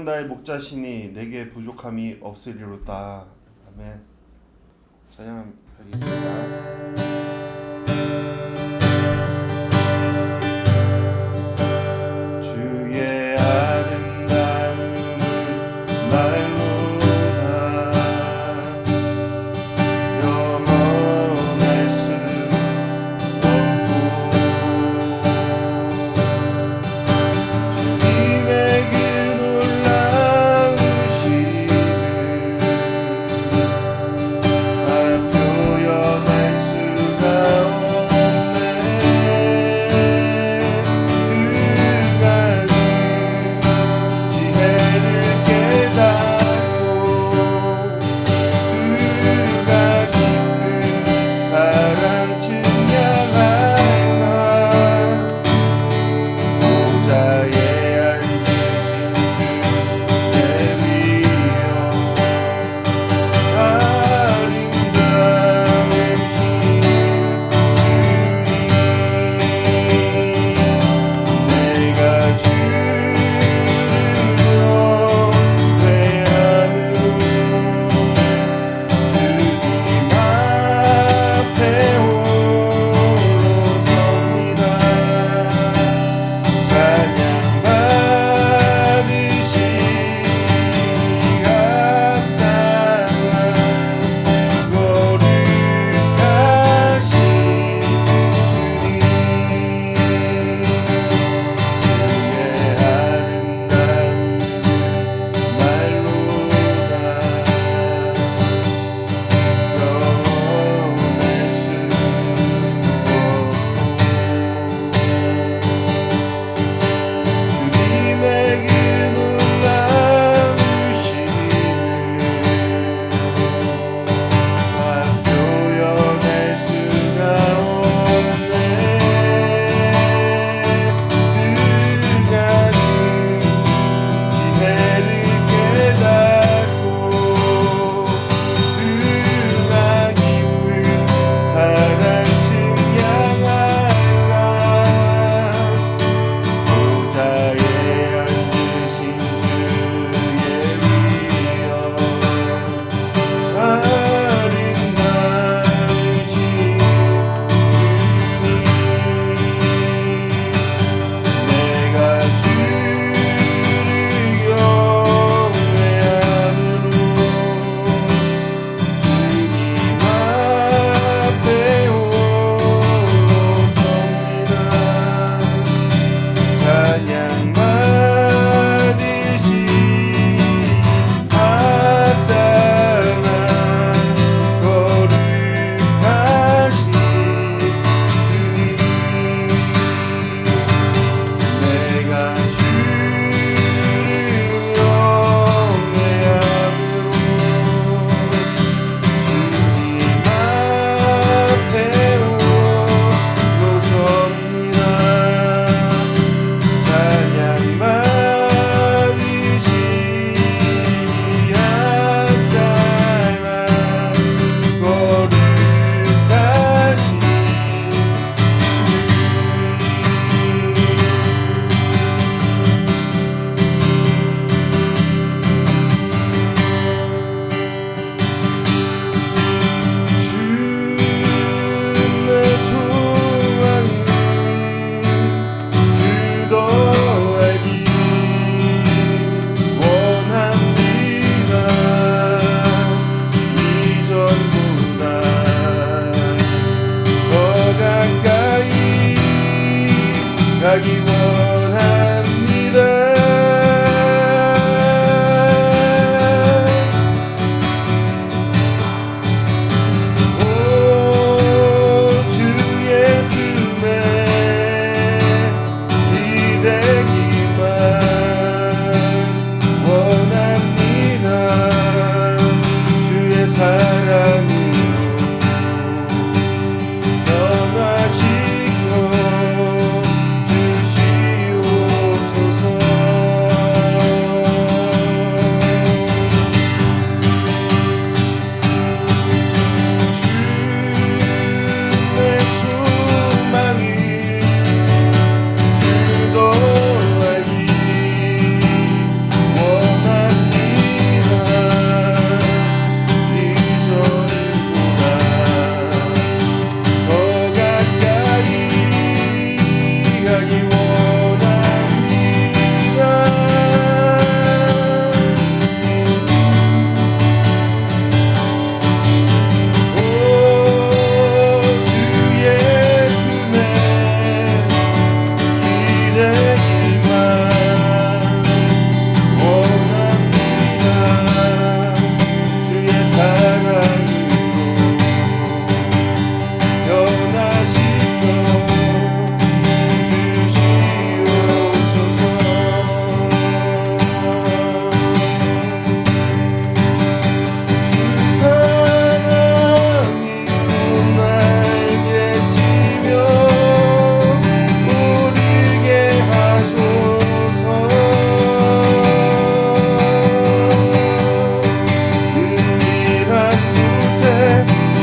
나의 목자시니 내게 부족함이 없으리로다. 아멘. 찬양하겠습니다. 주의 아름다움은 말로다 영원할 수 없고 주님의 그 놀라우심은 다 표현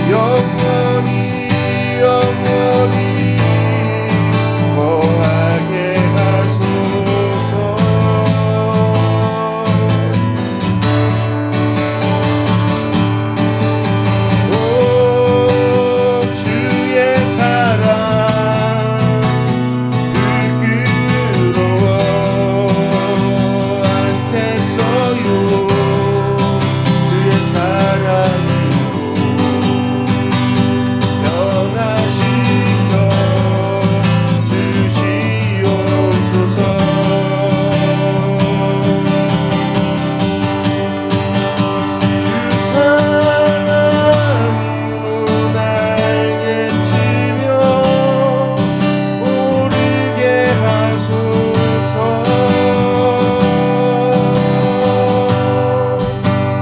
영원히 영원히 거하게 하소서. 오 주의 사랑 부끄러워 않겠어요. 주의 사랑으로 변화시켜 주시옵소서. 주 사랑으로 날개치며 오르게 하소서.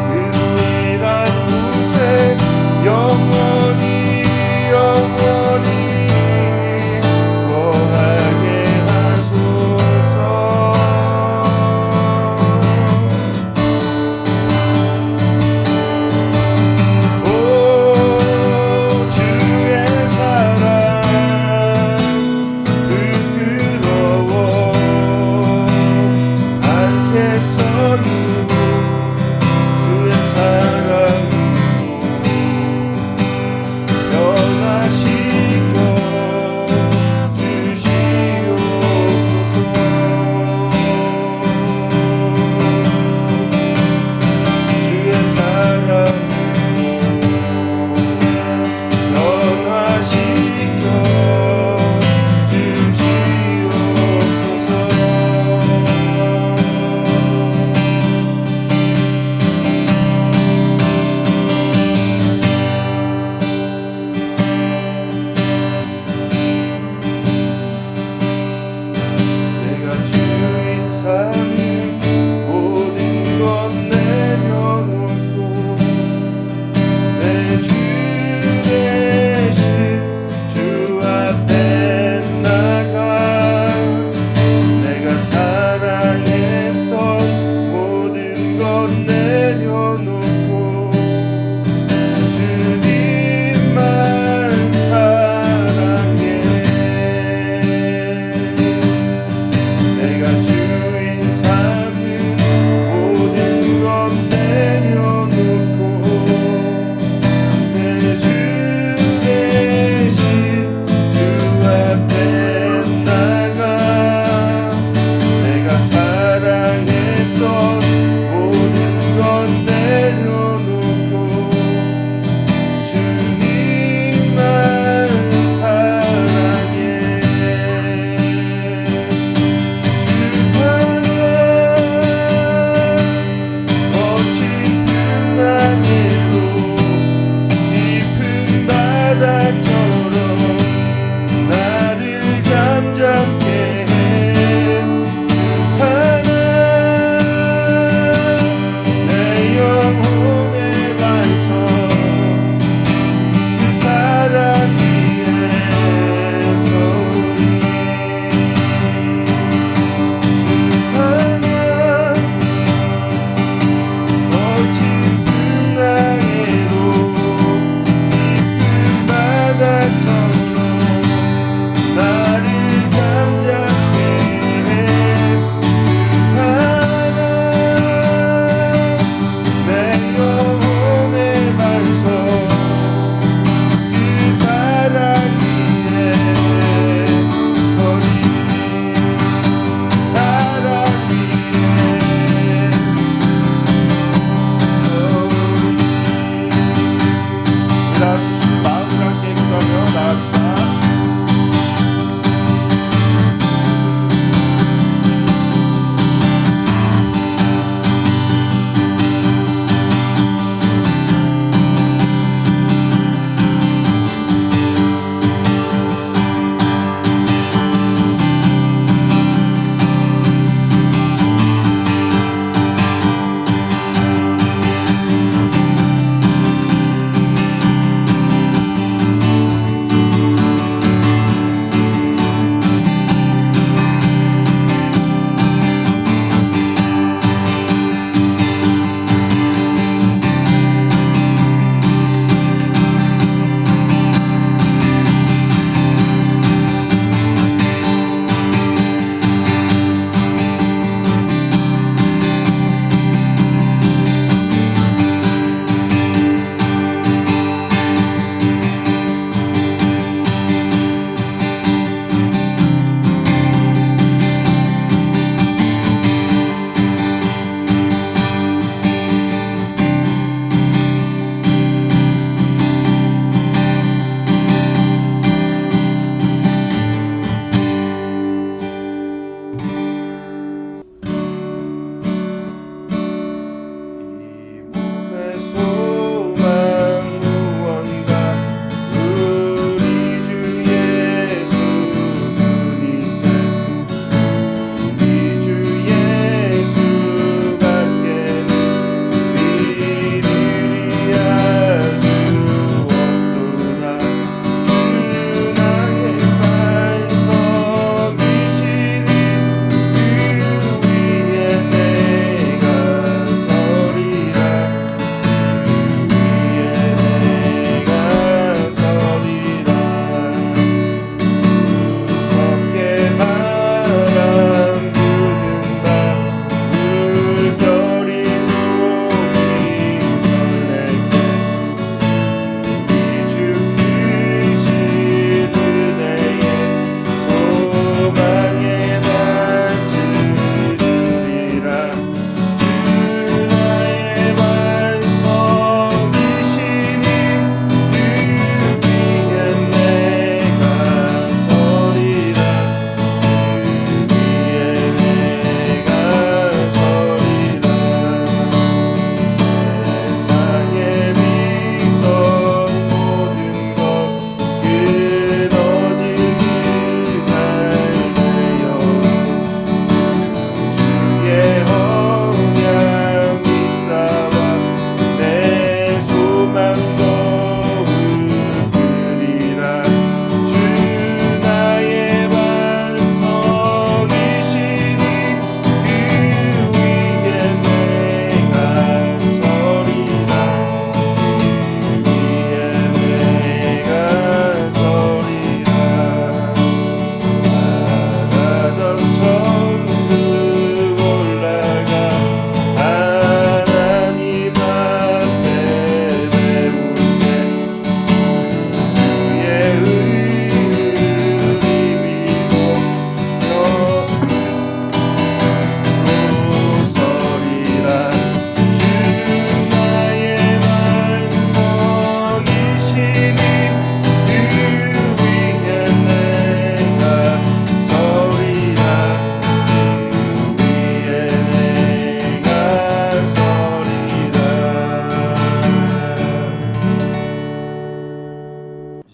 은밀한 곳에 영원히 영원히 거하게 하소서. 오 주의 사랑 부끄러워 않겠어요. 주의 사랑으로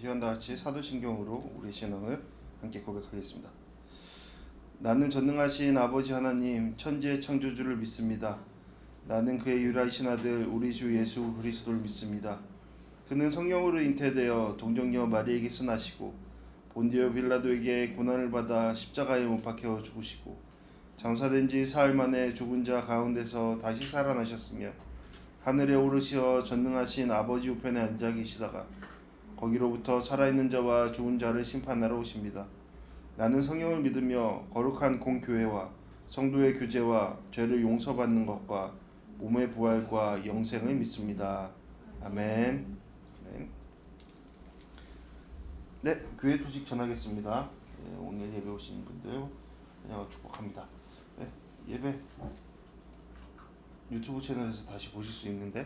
대한 다 같이 사도신경으로 우리 신앙을 함께 고백하겠습니다. 나는 전능하신 아버지 하나님 천지의 창조주를 믿습니다. 나는 그의 유일하신 아들 우리 주 예수 그리스도를 믿습니다. 그는 성령으로 잉태되어 동정녀 마리에게서 나시고 본디오 빌라도에게 고난을 받아 십자가에 못 박혀 죽으시고 장사된 지 사흘 만에 죽은 자 가운데서 다시 살아나셨으며 하늘에 오르시어 전능하신 아버지 우편에 앉아 계시다가 거기로부터 살아있는 자와 죽은 자를 심판하러 오십니다. 나는 성령을 믿으며 거룩한 공교회와 성도의 교제와 죄를 용서받는 것과 몸의 부활과 영생을 믿습니다. 아멘. 네, 교회 소식 전하겠습니다. 네, 오늘 예배 오신 분들 축복합니다. 네, 예배 유튜브 채널에서 다시 보실 수 있는데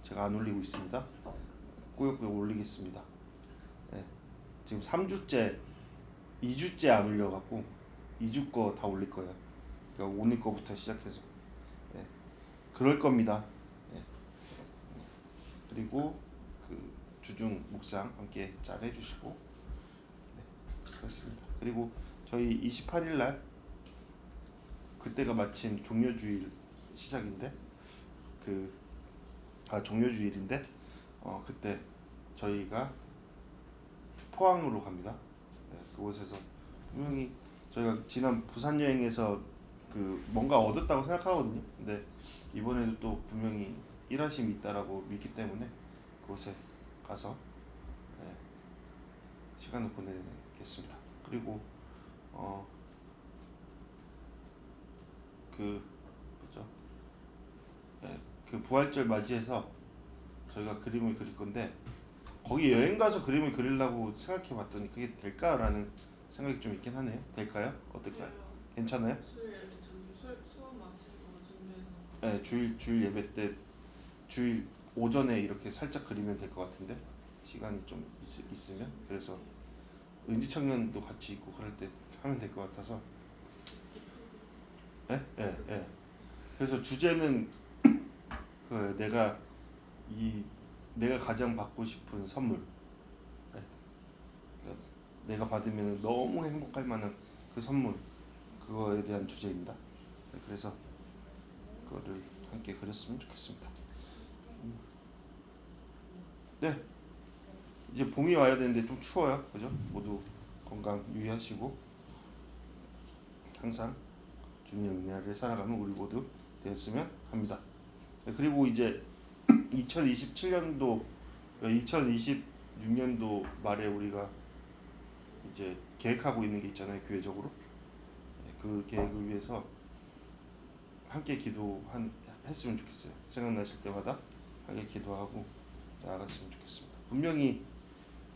제가 안 올리고 있습니다. 꾸역꾸역 올리겠습니다. 네, 지금 3주째, 2주째 안 올려갖고 2주 거 다 올릴 거예요. 그러니까 오늘 거부터 시작해서 네, 그럴 겁니다. 네. 그리고 그 주중 묵상 함께 잘 해주시고 네, 그렇습니다. 그리고 저희 28일 날 그때가 마침 종료주일 시작인데 종료주일인데 그때 저희가 포항으로 갑니다. 네, 그곳에서 분명히 저희가 지난 부산 여행에서 뭔가 얻었다고 생각하거든요. 근데 이번에도 또 분명히 일하심이 있다라고 믿기 때문에 그곳에 가서 네, 시간을 보내겠습니다. 그리고 그 부활절 맞이해서 저희가 그림을 그릴 건데 거기 여행 가서 그림을 그리려고 생각해 봤더니 그게 될까라는 생각이 좀 있긴 하네요. 될까요? 어떨까요? 괜찮아요? 수업 마치고 준비해서 네, 주일 예배 때 주일 오전에 이렇게 살짝 그리면 될 것 같은데 시간이 좀 있으면 그래서 은지 청년도 같이 있고 그럴 때 하면 될 것 같아서 네? 네, 네. 그래서 주제는 내가 가장 받고 싶은 선물 네. 내가 받으면 너무 행복할 만한 그 선물 그거에 대한 주제입니다. 네, 그래서 그거를 함께 그렸으면 좋겠습니다. 네, 이제 봄이 와야 되는데 좀 추워요, 그죠? 모두 건강 유의하시고 항상 주님의 은혜를 살아가는 우리 모두 되었으면 합니다. 네, 그리고 이제 2027년도 2026년도 말에 우리가 이제 계획하고 있는 게 있잖아요, 교회적으로. 네, 그 계획을 위해서 함께 했으면 좋겠어요. 생각나실 때마다 함께 기도하고 나아갔으면 좋겠습니다. 분명히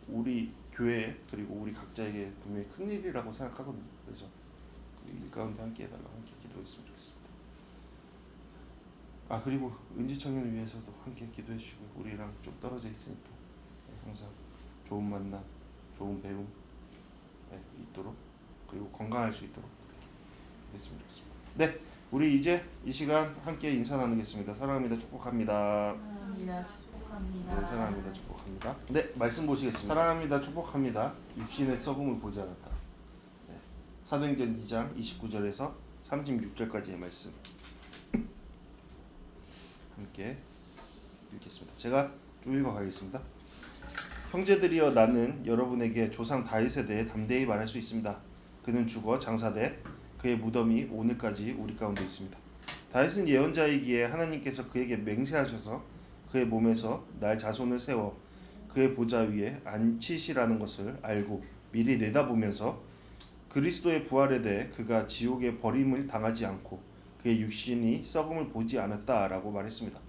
우리 교회 그리고 우리 각자에게 분명히 큰 일이라고 생각하거든요. 그래서 그 일 가운데 함께 해달라고 함께 기도했으면 좋겠습니다. 그리고 은지 청년을 위해서도 함께 기도해 주시고 우리랑 좀 떨어져 있으니까 항상 좋은 만남, 좋은 배움 있도록 그리고 건강할 수 있도록 그렇게 했으면 좋겠습니다. 네, 우리 이제 이 시간 함께 인사 나누겠습니다. 사랑합니다. 축복합니다. 사랑합니다. 축복합니다. 네, 사랑합니다. 축복합니다. 네, 말씀 보시겠습니다. 사랑합니다. 축복합니다. 육신의 썩음을 보지 않았다. 네, 사도행전 2장 29절에서 36절까지의 말씀 함께 읽겠습니다. 제가 좀 읽어가겠습니다. 형제들이여 나는 여러분에게 조상 다윗에 대해 담대히 말할 수 있습니다. 그는 죽어 장사돼 그의 무덤이 오늘까지 우리 가운데 있습니다. 다윗은 예언자이기에 하나님께서 그에게 맹세하셔서 그의 몸에서 날 자손을 세워 그의 보좌 위에 앉히시라는 것을 알고 미리 내다보면서 그리스도의 부활에 대해 그가 지옥의 버림을 당하지 않고 그의 육신이 썩음을 보지 않았다라고 말했습니다.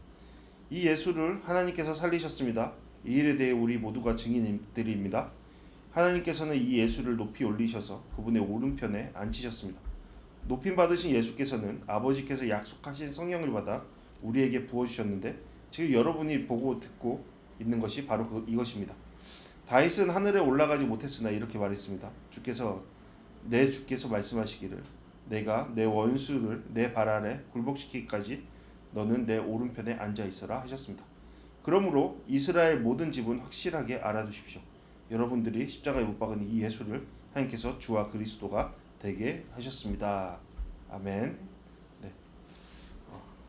이 예수를 하나님께서 살리셨습니다. 이 일에 대해 우리 모두가 증인들입니다. 하나님께서는 이 예수를 높이 올리셔서 그분의 오른편에 앉히셨습니다. 높임 받으신 예수께서는 아버지께서 약속하신 성령을 받아 우리에게 부어주셨는데 지금 여러분이 보고 듣고 있는 것이 바로 이것입니다. 다윗은 하늘에 올라가지 못했으나 이렇게 말했습니다. 내 주께서 말씀하시기를 내가 내 원수를 내 발 아래 굴복시키기까지 너는 내 오른편에 앉아 있어라 하셨습니다. 그러므로 이스라엘 모든 집은 확실하게 알아두십시오. 여러분들이 십자가에 못 박은 이 예수를 하나님께서 주와 그리스도가 되게 하셨습니다. 아멘. 네.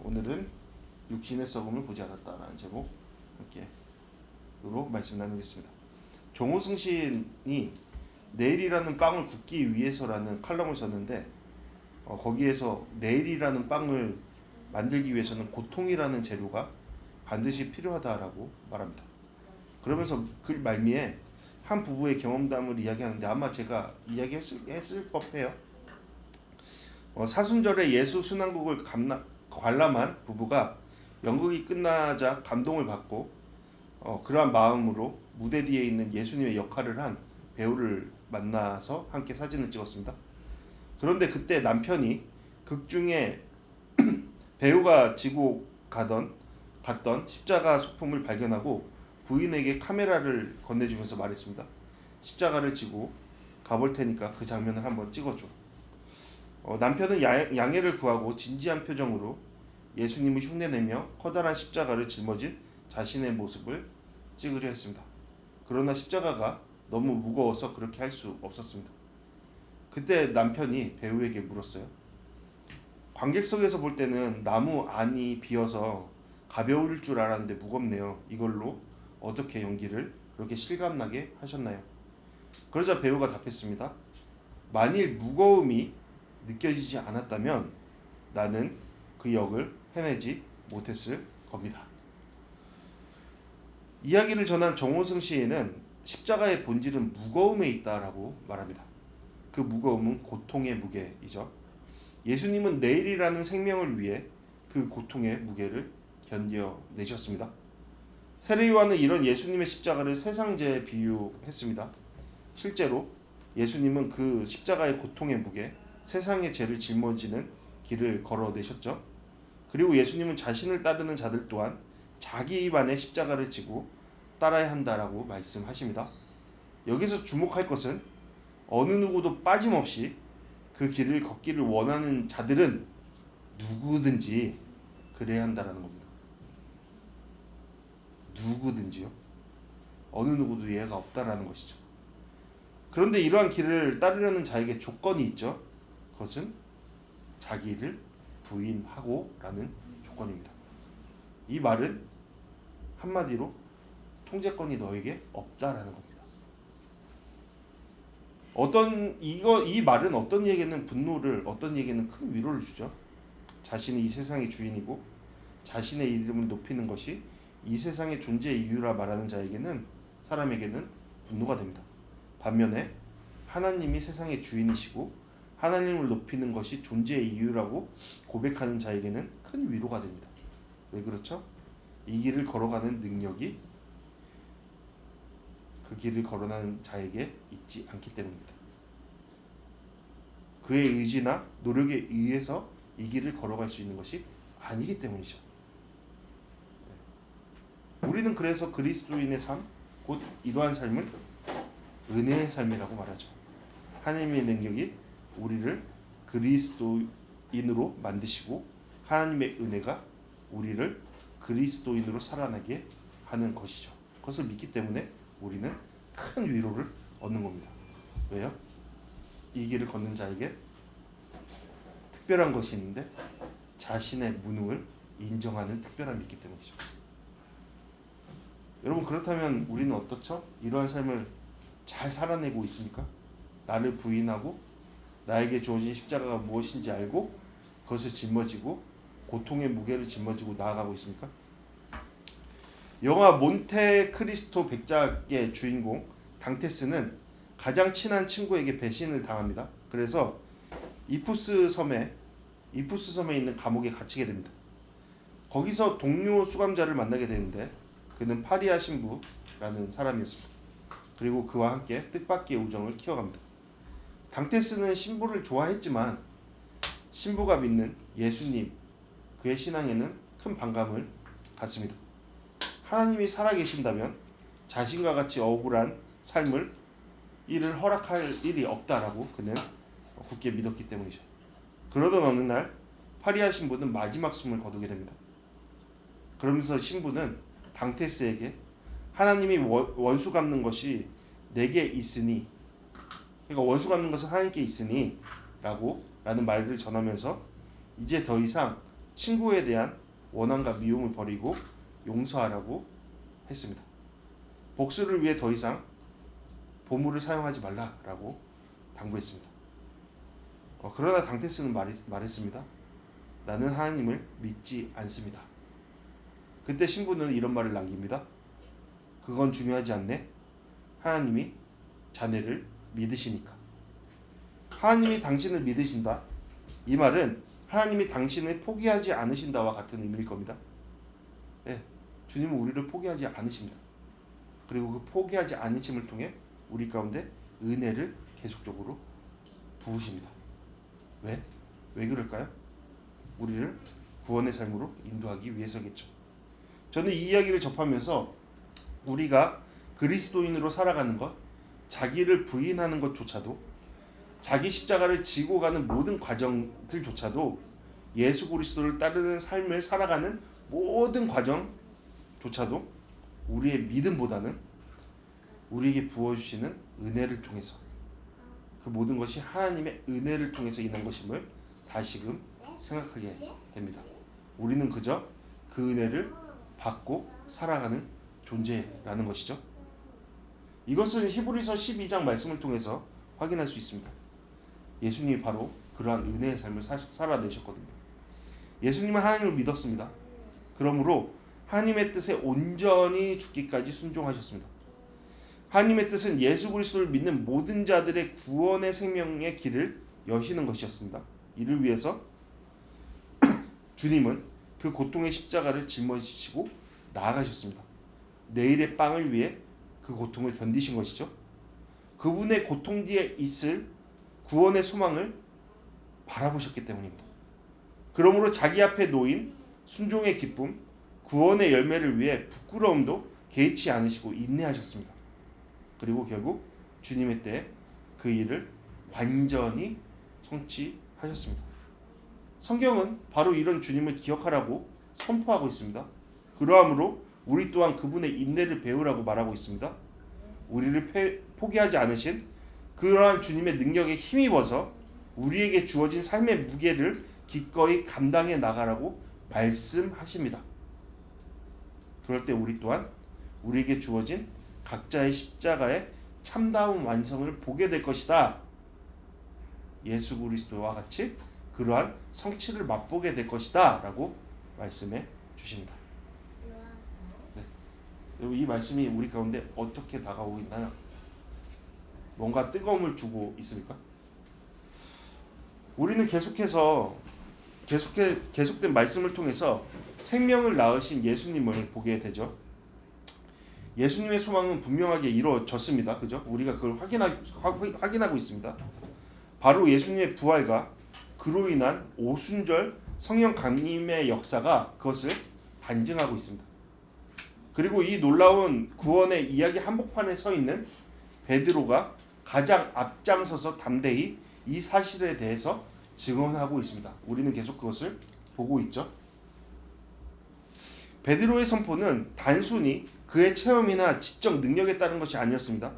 오늘은 육신의 썩음을 보지 않았다라는 제목 함께로 말씀 나누겠습니다. 정호승 시인이 내일이라는 빵을 굽기 위해서라는 칼럼을 썼는데 거기에서 내일이라는 빵을 만들기 위해서는 고통이라는 재료가 반드시 필요하다라고 말합니다. 그러면서 그 말미에 한 부부의 경험담을 이야기하는데 아마 제가 이야기했을 법해요. 사순절에 예수 순환국을 관람한 부부가 연극이 끝나자 감동을 받고 그러한 마음으로 무대 뒤에 있는 예수님의 역할을 한 배우를 만나서 함께 사진을 찍었습니다. 그런데 그때 남편이 극 중에 배우가 지고 갔던 십자가 소품을 발견하고 부인에게 카메라를 건네주면서 말했습니다. 십자가를 지고 가볼 테니까 그 장면을 한번 찍어줘. 남편은 양해를 구하고 진지한 표정으로 예수님을 흉내내며 커다란 십자가를 짊어진 자신의 모습을 찍으려 했습니다. 그러나 십자가가 너무 무거워서 그렇게 할 수 없었습니다. 그때 남편이 배우에게 물었어요. 관객석에서 볼 때는 나무 안이 비어서 가벼울 줄 알았는데 무겁네요. 이걸로 어떻게 연기를 그렇게 실감나게 하셨나요? 그러자 배우가 답했습니다. 만일 무거움이 느껴지지 않았다면 나는 그 역을 해내지 못했을 겁니다. 이야기를 전한 정호승 시인은 십자가의 본질은 무거움에 있다라고 말합니다. 그 무거움은 고통의 무게이죠. 예수님은 내일이라는 생명을 위해 그 고통의 무게를 견뎌내셨습니다. 세례 요한은 이런 예수님의 십자가를 세상죄에 비유했습니다. 실제로 예수님은 그 십자가의 고통의 무게, 세상의 죄를 짊어지는 길을 걸어내셨죠. 그리고 예수님은 자신을 따르는 자들 또한 자기 입안에 십자가를 지고 따라야 한다라고 말씀하십니다. 여기서 주목할 것은 어느 누구도 빠짐없이 그 길을 걷기를 원하는 자들은 누구든지 그래야 한다라는 겁니다. 누구든지요. 어느 누구도 예외가 없다라는 것이죠. 그런데 이러한 길을 따르려는 자에게 조건이 있죠. 그것은 자기를 부인하고라는 조건입니다. 이 말은 한마디로 통제권이 너에게 없다라는 겁니다. 이 말은 어떤 이에게는 분노를, 어떤 이에게는 큰 위로를 주죠. 자신이 이 세상의 주인이고 자신의 이름을 높이는 것이 이 세상의 존재의 이유라 말하는 사람에게는 분노가 됩니다. 반면에 하나님이 세상의 주인이시고 하나님을 높이는 것이 존재의 이유라고 고백하는 자에게는 큰 위로가 됩니다. 왜 그렇죠? 이 길을 걸어가는 능력이 그 길을 걸어가는 자에게 있지 않기 때문입니다. 그의 의지나 노력에 의해서 이 길을 걸어갈 수 있는 것이 아니기 때문이죠. 우리는 그래서 그리스도인의 삶, 곧 이러한 삶을 은혜의 삶이라고 말하죠. 하나님의 능력이 우리를 그리스도인으로 만드시고 하나님의 은혜가 우리를 그리스도인으로 살아나게 하는 것이죠. 그것을 믿기 때문에 우리는 큰 위로를 얻는 겁니다. 왜요? 이 길을 걷는 자에게 특별한 것이 있는데 자신의 무능을 인정하는 특별함이 있기 때문이죠. 여러분, 그렇다면 우리는 어떻죠? 이러한 삶을 잘 살아내고 있습니까? 나를 부인하고 나에게 주어진 십자가가 무엇인지 알고 그것을 짊어지고 고통의 무게를 짊어지고 나아가고 있습니까? 영화 몬테크리스토 백작의 주인공 당테스는 가장 친한 친구에게 배신을 당합니다. 그래서 이푸스 섬에 있는 감옥에 갇히게 됩니다. 거기서 동료 수감자를 만나게 되는데 그는 파리아 신부라는 사람이었습니다. 그리고 그와 함께 뜻밖의 우정을 키워갑니다. 당테스는 신부를 좋아했지만 신부가 믿는 예수님, 그의 신앙에는 큰 반감을 갖습니다. 하나님이 살아계신다면 자신과 같이 억울한 삶을 이를 허락할 일이 없다라고 그는 굳게 믿었기 때문이죠. 그러던 어느 날 파리아 신부는 마지막 숨을 거두게 됩니다. 그러면서 신부는 당테스에게 하나님이 원수 갚는 것이 내게 있으니, 그러니까 원수 갚는 것은 하나님께 있으니 라는 말을 전하면서 이제 더 이상 친구에 대한 원한과 미움을 버리고 용서하라고 했습니다. 복수를 위해 더 이상 보물을 사용하지 말라라고 당부했습니다. 그러나 당테스는 말했습니다. 나는 하나님을 믿지 않습니다. 그때 신부는 이런 말을 남깁니다. 그건 중요하지 않네. 하나님이 자네를 믿으시니까. 하나님이 당신을 믿으신다. 이 말은 하나님이 당신을 포기하지 않으신다와 같은 의미일 겁니다. 네, 주님은 우리를 포기하지 않으십니다. 그리고 그 포기하지 않으심을 통해 우리 가운데 은혜를 계속적으로 부으십니다. 왜? 왜 그럴까요? 우리를 구원의 삶으로 인도하기 위해서겠죠. 저는 이 이야기를 접하면서 우리가 그리스도인으로 살아가는 것, 자기를 부인하는 것조차도, 자기 십자가를 지고 가는 모든 과정들조차도, 예수 그리스도를 따르는 삶을 살아가는 모든 과정조차도 우리의 믿음보다는 우리에게 부어주시는 은혜를 통해서, 그 모든 것이 하나님의 은혜를 통해서 인한 것임을 다시금 생각하게 됩니다. 우리는 그저 그 은혜를 받고 살아가는 존재라는 것이죠. 이것은 히브리서 12장 말씀을 통해서 확인할 수 있습니다. 예수님이 바로 그러한 은혜의 삶을 살아내셨거든요. 예수님은 하나님을 믿었습니다. 그러므로 하나님의 뜻에 온전히 죽기까지 순종하셨습니다. 하나님의 뜻은 예수 그리스도를 믿는 모든 자들의 구원의 생명의 길을 여시는 것이었습니다. 이를 위해서 주님은 그 고통의 십자가를 짊어지시고 나아가셨습니다. 내일의 빵을 위해 그 고통을 견디신 것이죠. 그분의 고통 뒤에 있을 구원의 소망을 바라보셨기 때문입니다. 그러므로 자기 앞에 놓인 순종의 기쁨, 구원의 열매를 위해 부끄러움도 개의치 않으시고 인내하셨습니다. 그리고 결국 주님의 때에 그 일을 완전히 성취하셨습니다. 성경은 바로 이런 주님을 기억하라고 선포하고 있습니다. 그러함으로 우리 또한 그분의 인내를 배우라고 말하고 있습니다. 우리를 포기하지 않으신 그러한 주님의 능력에 힘입어서 우리에게 주어진 삶의 무게를 기꺼이 감당해 나가라고 말씀하십니다. 그럴 때 우리 또한 우리에게 주어진 각자의 십자가의 참다운 완성을 보게 될 것이다. 예수 그리스도와 같이 그러한 성취를 맛보게 될 것이다 라고 말씀해 주십니다. 네. 여러분, 이 말씀이 우리 가운데 어떻게 다가오고 있나요? 뭔가 뜨거움을 주고 있습니까? 우리는 계속된 말씀을 통해서 생명을 낳으신 예수님을 보게 되죠. 예수님의 소망은 분명하게 이루어졌습니다. 그죠? 우리가 그걸 확인하고 있습니다. 바로 예수님의 부활과 그로 인한 오순절 성령 강림의 역사가 그것을 반증하고 있습니다. 그리고 이 놀라운 구원의 이야기 한복판에 서 있는 베드로가 가장 앞장서서 담대히 이 사실에 대해서 증언하고 있습니다. 우리는 계속 그것을 보고 있죠. 베드로의 선포는 단순히 그의 체험이나 지적 능력에 따른 것이 아니었습니다.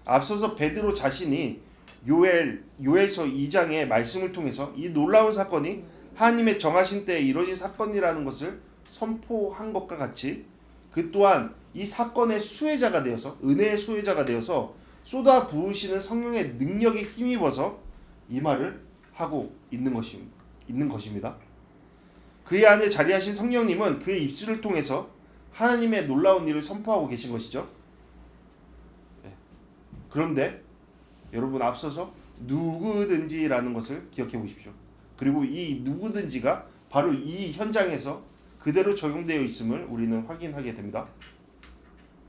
앞서서 베드로 자신이 요엘서 2장의 말씀을 통해서 이 놀라운 사건이 하나님의 정하신 때에 이루어진 사건이라는 것을 선포한 것과 같이 그 또한 이 사건의 수혜자가 되어서, 은혜의 수혜자가 되어서 쏟아 부으시는 성령의 능력에 힘입어서 이 말을 하고 있는 것입니다. 그의 안에 자리하신 성령님은 그의 입술을 통해서 하나님의 놀라운 일을 선포하고 계신 것이죠. 그런데 여러분, 앞서서 누구든지라는 것을 기억해 보십시오. 그리고 이 누구든지가 바로 이 현장에서 그대로 적용되어 있음을 우리는 확인하게 됩니다.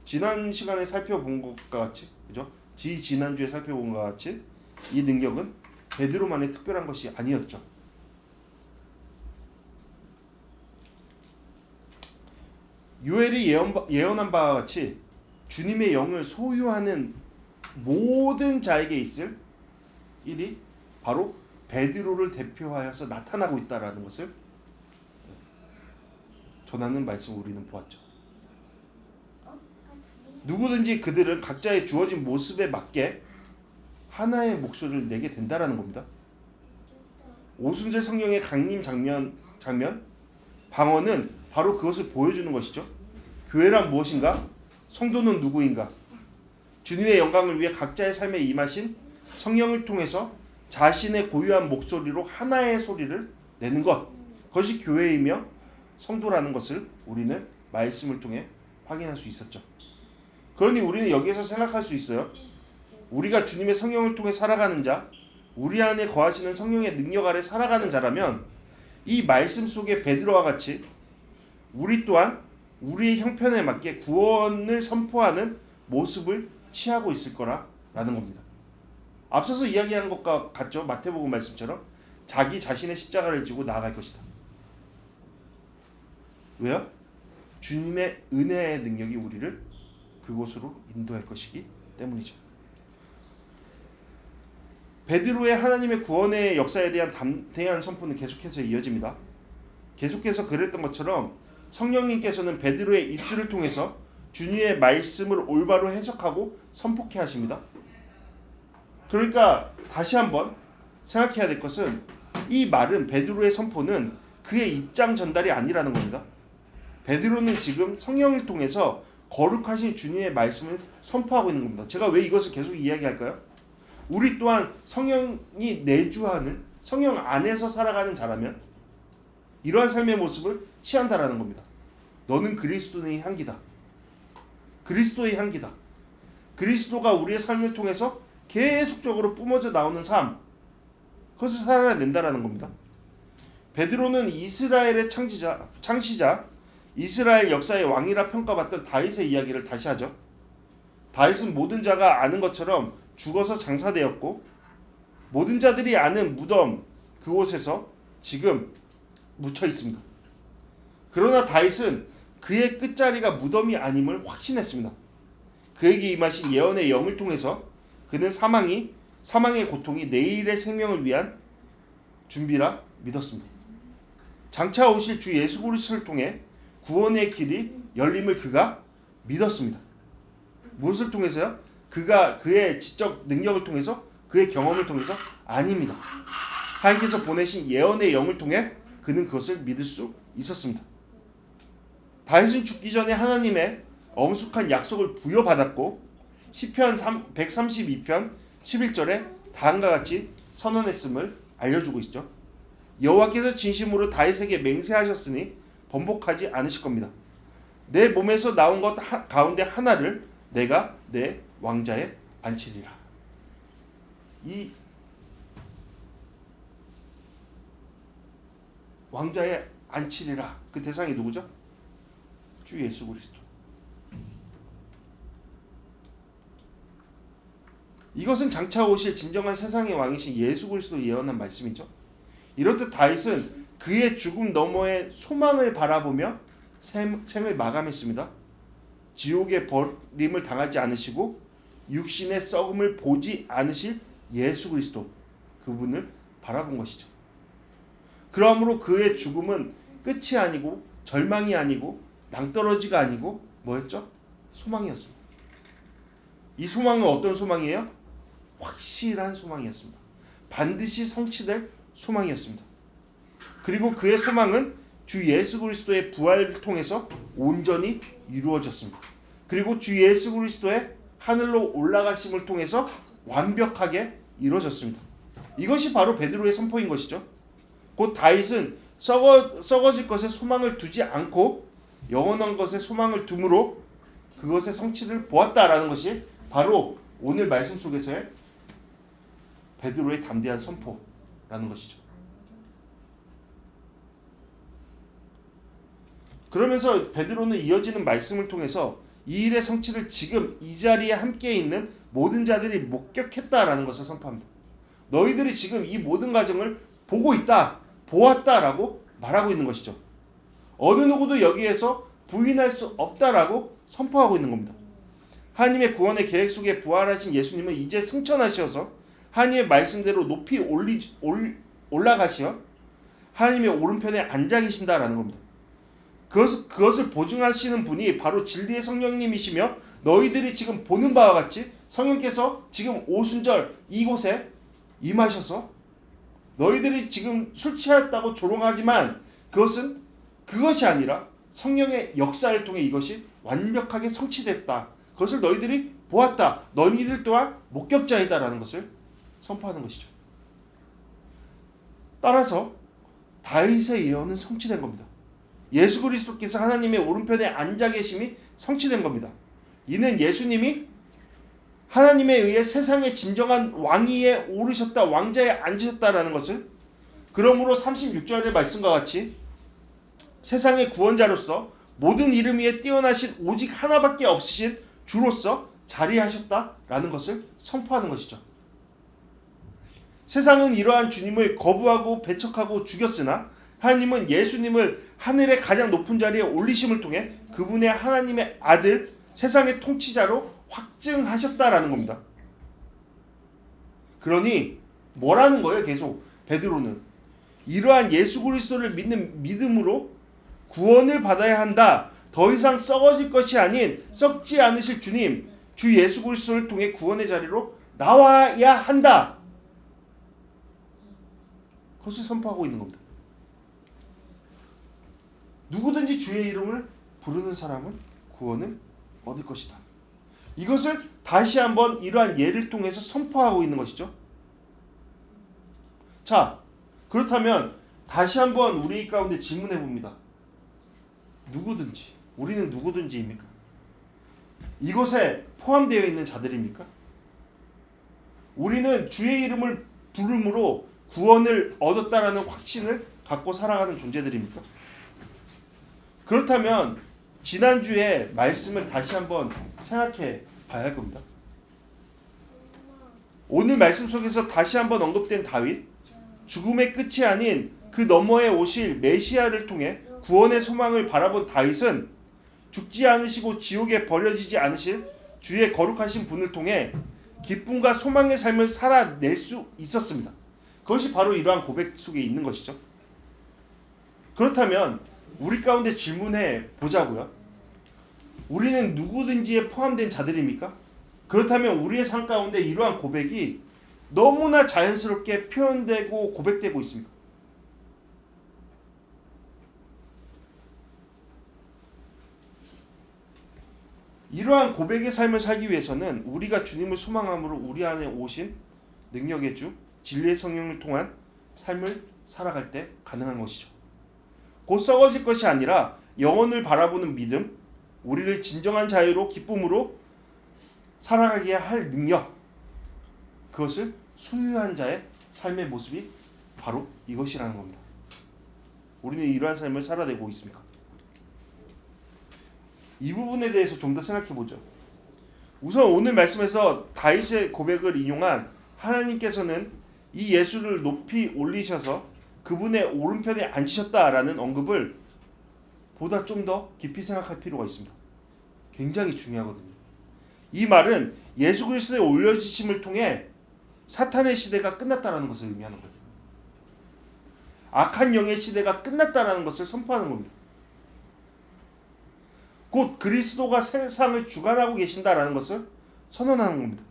지난 시간에 살펴본 것과 같이, 그죠? 지난주에 살펴본 것과 같이 이 능력은 베드로만의 특별한 것이 아니었죠. 요엘이 예언한 바와 같이 주님의 영을 소유하는 모든 자에게 있을 일이 바로 베드로를 대표하여서 나타나고 있다라는 것을 전하는 말씀을 우리는 보았죠. 누구든지 그들은 각자의 주어진 모습에 맞게 하나의 목소리를 내게 된다라는 겁니다. 오순절 성령의 강림 장면 방언은 바로 그것을 보여주는 것이죠. 교회란 무엇인가? 성도는 누구인가? 주님의 영광을 위해 각자의 삶에 임하신 성령을 통해서 자신의 고유한 목소리로 하나의 소리를 내는 것, 그것이 교회이며 성도라는 것을 우리는 말씀을 통해 확인할 수 있었죠. 그러니 우리는 여기에서 생각할 수 있어요. 우리가 주님의 성령을 통해 살아가는 자, 우리 안에 거하시는 성령의 능력 아래 살아가는 자라면 이 말씀 속에 베드로와 같이 우리 또한 우리의 형편에 맞게 구원을 선포하는 모습을 취하고 있을 거라는 겁니다. 앞서서 이야기한 것과 같죠. 마태복음 말씀처럼 자기 자신의 십자가를 지고 나아갈 것이다. 왜요? 주님의 은혜의 능력이 우리를 그곳으로 인도할 것이기 때문이죠. 베드로의 하나님의 구원의 역사에 대한 담대한 선포는 계속해서 이어집니다. 계속해서 그랬던 것처럼 성령님께서는 베드로의 입술을 통해서 주님의 말씀을 올바로 해석하고 선포케 하십니다. 그러니까 다시 한번 생각해야 될 것은 이 말은 베드로의 선포는 그의 입장 전달이 아니라는 겁니다. 베드로는 지금 성령을 통해서 거룩하신 주님의 말씀을 선포하고 있는 겁니다. 제가 왜 이것을 계속 이야기할까요? 우리 또한 성령이 내주하는 성령 안에서 살아가는 자라면 이러한 삶의 모습을 취한다라는 겁니다. 너는 그리스도의 향기다. 그리스도의 향기다. 그리스도가 우리의 삶을 통해서 계속적으로 뿜어져 나오는 삶, 그것을 살아낸다라는 겁니다. 베드로는 이스라엘의 창시자, 이스라엘 역사의 왕이라 평가받던 다윗의 이야기를 다시 하죠. 다윗은 모든 자가 아는 것처럼 죽어서 장사되었고 모든 자들이 아는 무덤 그곳에서 지금 묻혀 있습니다. 그러나 다윗은 그의 끝자리가 무덤이 아님을 확신했습니다. 그에게 임하신 예언의 영을 통해서 그는 사망의 고통이 내일의 생명을 위한 준비라 믿었습니다. 장차 오실 주 예수 그리스도를 통해 구원의 길이 열림을 그가 믿었습니다. 무엇을 통해서요? 그의 지적 능력을 통해서, 그의 경험을 통해서 아닙니다. 하나님께서 보내신 예언의 영을 통해 그는 그것을 믿을 수 있었습니다. 다윗은 죽기 전에 하나님의 엄숙한 약속을 부여받았고 시편 132편 11절에 다음과 같이 선언했음을 알려주고 있죠. 여호와께서 진심으로 다윗에게 맹세하셨으니 번복하지 않으실 겁니다. 내 몸에서 나온 것 가운데 하나를 내가 내 왕자에 앉히리라. 이 왕자에 앉히리라. 그 대상이 누구죠? 주 예수 그리스도. 이것은 장차 오실 진정한 세상의 왕이신 예수 그리스도 예언한 말씀이죠. 이렇듯 다윗은 그의 죽음 너머의 소망을 바라보며 생을 마감했습니다. 지옥의 버림을 당하지 않으시고 육신의 썩음을 보지 않으실 예수 그리스도, 그분을 바라본 것이죠. 그러므로 그의 죽음은 끝이 아니고 절망이 아니고 낭떠러지가 아니고 뭐였죠? 소망이었습니다. 이 소망은 어떤 소망이에요? 확실한 소망이었습니다. 반드시 성취될 소망이었습니다. 그리고 그의 소망은 주 예수 그리스도의 부활을 통해서 온전히 이루어졌습니다. 그리고 주 예수 그리스도의 하늘로 올라가심을 통해서 완벽하게 이루어졌습니다. 이것이 바로 베드로의 선포인 것이죠. 곧 다윗은 썩어질 것에 소망을 두지 않고 영원한 것에 소망을 둠으로 그것의 성취를 보았다라는 것이 바로 오늘 말씀 속에서의 베드로의 담대한 선포라는 것이죠. 그러면서 베드로는 이어지는 말씀을 통해서 이 일의 성취를 지금 이 자리에 함께 있는 모든 자들이 목격했다라는 것을 선포합니다. 너희들이 지금 이 모든 과정을 보고 있다, 보았다라고 말하고 있는 것이죠. 어느 누구도 여기에서 부인할 수 없다라고 선포하고 있는 겁니다. 하나님의 구원의 계획 속에 부활하신 예수님은 이제 승천하셔서 하나님의 말씀대로 높이 올라가시어 하나님의 오른편에 앉아 계신다라는 겁니다. 그것을 보증하시는 분이 바로 진리의 성령님이시며 너희들이 지금 보는 바와 같이 성령께서 지금 오순절 이곳에 임하셔서 너희들이 지금 술 취하였다고 조롱하지만 그것이 아니라 성령의 역사를 통해 이것이 완벽하게 성취됐다. 그것을 너희들이 보았다. 너희들 또한 목격자이다라는 것을 선포하는 것이죠. 따라서 다윗의 예언은 성취된 겁니다. 예수 그리스도께서 하나님의 오른편에 앉아 계심이 성취된 겁니다. 이는 예수님이 하나님에 의해 세상의 진정한 왕위에 오르셨다, 왕자에 앉으셨다라는 것을, 그러므로 36절의 말씀과 같이 세상의 구원자로서 모든 이름 위에 뛰어나신 오직 하나밖에 없으신 주로서 자리하셨다라는 것을 선포하는 것이죠. 세상은 이러한 주님을 거부하고 배척하고 죽였으나 하나님은 예수님을 하늘의 가장 높은 자리에 올리심을 통해 그분의 하나님의 아들, 세상의 통치자로 확증하셨다라는 겁니다. 그러니 뭐라는 거예요? 계속 베드로는 이러한 예수 그리스도를 믿는 믿음으로 구원을 받아야 한다. 더 이상 썩어질 것이 아닌 썩지 않으실 주님, 주 예수 그리스도를 통해 구원의 자리로 나와야 한다. 그것을 선포하고 있는 겁니다. 누구든지 주의 이름을 부르는 사람은 구원을 얻을 것이다. 이것을 다시 한번 이러한 예를 통해서 선포하고 있는 것이죠. 자, 그렇다면 다시 한번 우리 가운데 질문해 봅니다. 누구든지, 우리는 누구든지입니까? 이것에 포함되어 있는 자들입니까? 우리는 주의 이름을 부름으로 구원을 얻었다라는 확신을 갖고 살아가는 존재들입니까? 그렇다면 지난주에 말씀을 다시 한번 생각해 봐야 할 겁니다. 오늘 말씀 속에서 다시 한번 언급된 다윗, 죽음의 끝이 아닌 그 너머에 오실 메시아를 통해 구원의 소망을 바라본 다윗은 죽지 않으시고 지옥에 버려지지 않으실 주의 거룩하신 분을 통해 기쁨과 소망의 삶을 살아낼 수 있었습니다. 그것이 바로 이러한 고백 속에 있는 것이죠. 그렇다면 우리 가운데 질문해 보자고요. 우리는 누구든지에 포함된 자들입니까? 그렇다면 우리의 삶 가운데 이러한 고백이 너무나 자연스럽게 표현되고 고백되고 있습니다. 이러한 고백의 삶을 살기 위해서는 우리가 주님을 소망함으로 우리 안에 오신 능력의 주, 진리의 성령을 통한 삶을 살아갈 때 가능한 것이죠. 곧 썩어질 것이 아니라 영혼을 바라보는 믿음, 우리를 진정한 자유로 기쁨으로 살아가게 할 능력, 그것을 소유한 자의 삶의 모습이 바로 이것이라는 겁니다. 우리는 이러한 삶을 살아내고 있습니까? 이 부분에 대해서 좀 더 생각해 보죠. 우선 오늘 말씀에서 다윗의 고백을 인용한 하나님께서는 이 예수를 높이 올리셔서 그분의 오른편에 앉으셨다라는 언급을 보다 좀 더 깊이 생각할 필요가 있습니다. 굉장히 중요하거든요. 이 말은 예수 그리스도의 올려지심을 통해 사탄의 시대가 끝났다라는 것을 의미하는 거예요. 악한 영의 시대가 끝났다라는 것을 선포하는 겁니다. 곧 그리스도가 세상을 주관하고 계신다라는 것을 선언하는 겁니다.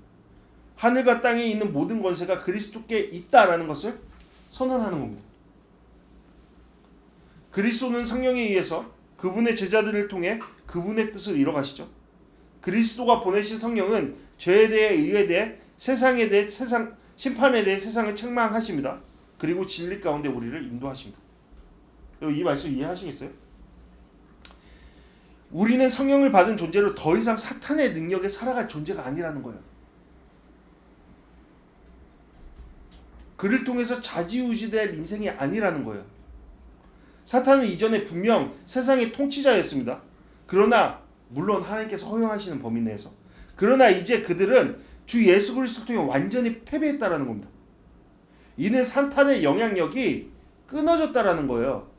하늘과 땅에 있는 모든 권세가 그리스도께 있다라는 것을 선언하는 겁니다. 그리스도는 성령에 의해서 그분의 제자들을 통해 그분의 뜻을 이뤄가시죠. 그리스도가 보내신 성령은 죄에 대해, 의에 대해, 세상에 대해, 세상 심판에 대해 세상을 책망하십니다. 그리고 진리 가운데 우리를 인도하십니다. 이 말씀 이해하시겠어요? 우리는 성령을 받은 존재로 더 이상 사탄의 능력에 살아갈 존재가 아니라는 거예요. 그를 통해서 좌지우지될 인생이 아니라는 거예요. 사탄은 이전에 분명 세상의 통치자였습니다. 그러나 물론 하나님께서 허용하시는 범위 내에서. 그러나 이제 그들은 주 예수 그리스도를 통해 완전히 패배했다라는 겁니다. 이는 사탄의 영향력이 끊어졌다라는 거예요.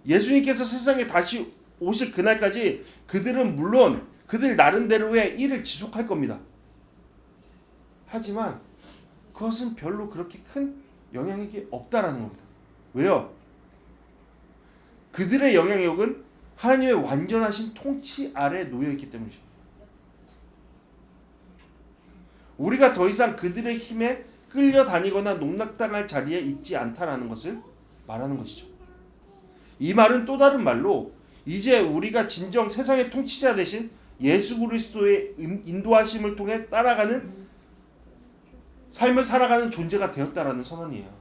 예수님께서 세상에 다시 오실 그날까지 그들은 물론 그들 나름대로의 일을 지속할 겁니다. 하지만 그것은 별로 그렇게 큰 영향력이 없다라는 겁니다. 왜요? 그들의 영향력은 하나님의 완전하신 통치 아래 놓여 있기 때문이죠. 우리가 더 이상 그들의 힘에 끌려다니거나 농락당할 자리에 있지 않다라는 것을 말하는 것이죠. 이 말은 또 다른 말로 이제 우리가 진정 세상의 통치자 대신 예수 그리스도의 인도하심을 통해 따라가는 삶을 살아가는 존재가 되었다라는 선언이에요.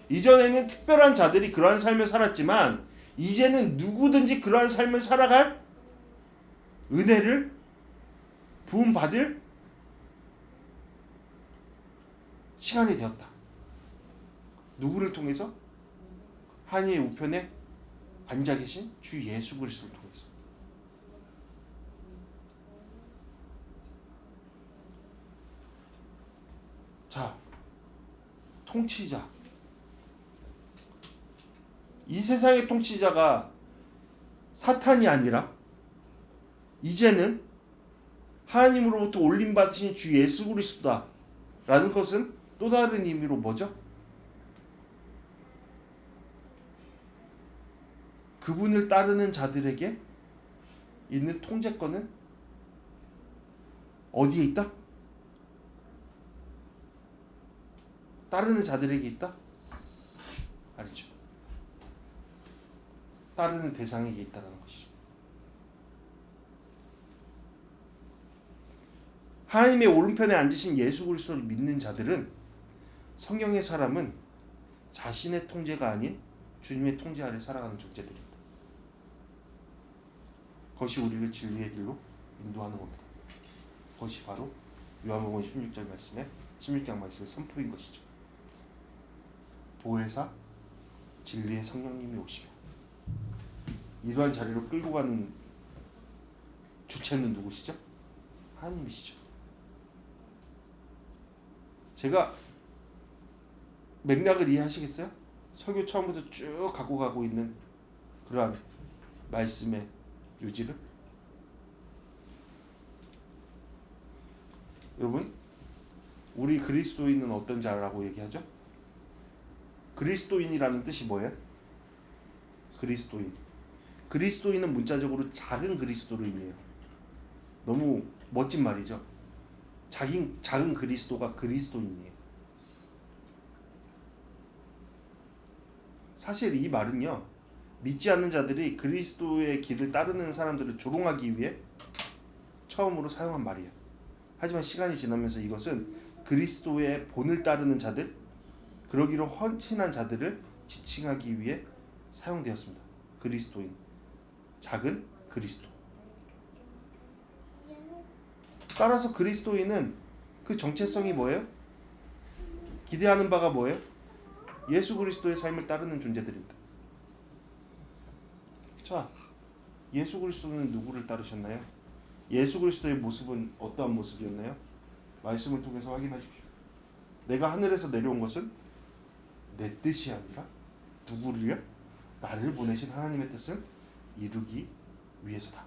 이전에는 특별한 자들이 그러한 삶을 살았지만 이제는 누구든지 그러한 삶을 살아갈 은혜를 부음받을 시간이 되었다. 누구를 통해서? 하나님의 우편에 앉아 계신 주 예수 그리스도를 통해서. 자, 통치자. 이 세상의 통치자가 사탄이 아니라 이제는 하나님으로부터 올림받으신 주 예수 그리스도다라는 것은 또 다른 의미로 뭐죠? 그분을 따르는 자들에게 있는 통제권은 어디에 있다? 따르는 자들에게 있다? 알죠? 따르는 대상에게 있다는 것이죠. 하나님의 오른편에 앉으신 예수 그리스도를 믿는 자들은 성령의 사람은 자신의 통제가 아닌 주님의 통제 아래 살아가는 존재들입니다. 그것이 우리를 진리의 길로 인도하는 겁니다. 그것이 바로 요한복음 16장 말씀에 16장 말씀의 선포인 것이죠. 보혜사 진리의 성령님이 오시며 이러한 자리로 끌고 가는 주체는 누구시죠? 하나님이시죠. 제가 맥락을 이해하시겠어요? 설교 처음부터 쭉 갖고 가고 있는 그러한 말씀의 요지를. 여러분, 우리 그리스도인은 어떤 자라고 얘기하죠? 그리스도인이라는 뜻이 뭐예요? 그리스도인. 그리스도인은 문자적으로 작은 그리스도를 의미해요. 너무 멋진 말이죠. 작은 그리스도가 그리스도인이에요. 사실 이 말은요, 믿지 않는 자들이 그리스도의 길을 따르는 사람들을 조롱하기 위해 처음으로 사용한 말이에요. 하지만 시간이 지나면서 이것은 그리스도의 본을 따르는 자들, 그러기로 헌신한 자들을 지칭하기 위해 사용되었습니다. 그리스도인, 작은 그리스도. 따라서 그리스도인은 그 정체성이 뭐예요? 기대하는 바가 뭐예요? 예수 그리스도의 삶을 따르는 존재들입니다. 자, 예수 그리스도는 누구를 따르셨나요? 예수 그리스도의 모습은 어떠한 모습이었나요? 말씀을 통해서 확인하십시오. 내가 하늘에서 내려온 것은 내 뜻이 아니라 누구를요? 나를 보내신 하나님의 뜻을 이루기 위해서다.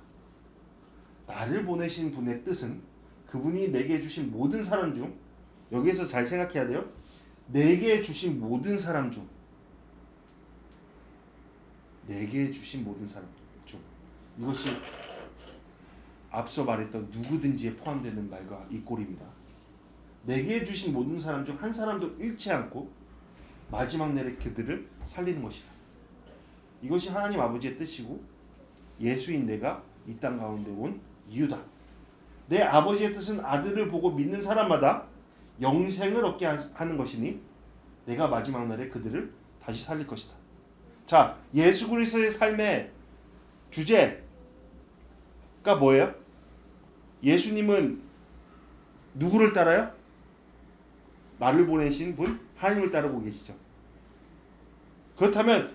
나를 보내신 분의 뜻은 그분이 내게 주신 모든 사람 중, 여기에서 잘 생각해야 돼요. 내게 주신 모든 사람 중, 내게 주신 모든 사람 중, 이것이 앞서 말했던 누구든지에 포함되는 말과 이 꼴입니다. 내게 주신 모든 사람 중 한 사람도 잃지 않고 마지막 날에 그들을 살리는 것이다. 이것이 하나님 아버지의 뜻이고 예수인 내가 이 땅 가운데 온 이유다. 내 아버지의 뜻은 아들을 보고 믿는 사람마다 영생을 얻게 하는 것이니 내가 마지막 날에 그들을 다시 살릴 것이다. 자, 예수 그리스도의 삶의 주제가 뭐예요? 예수님은 누구를 따라요? 나를 보내신 분 하나님을 따르고 계시죠. 그렇다면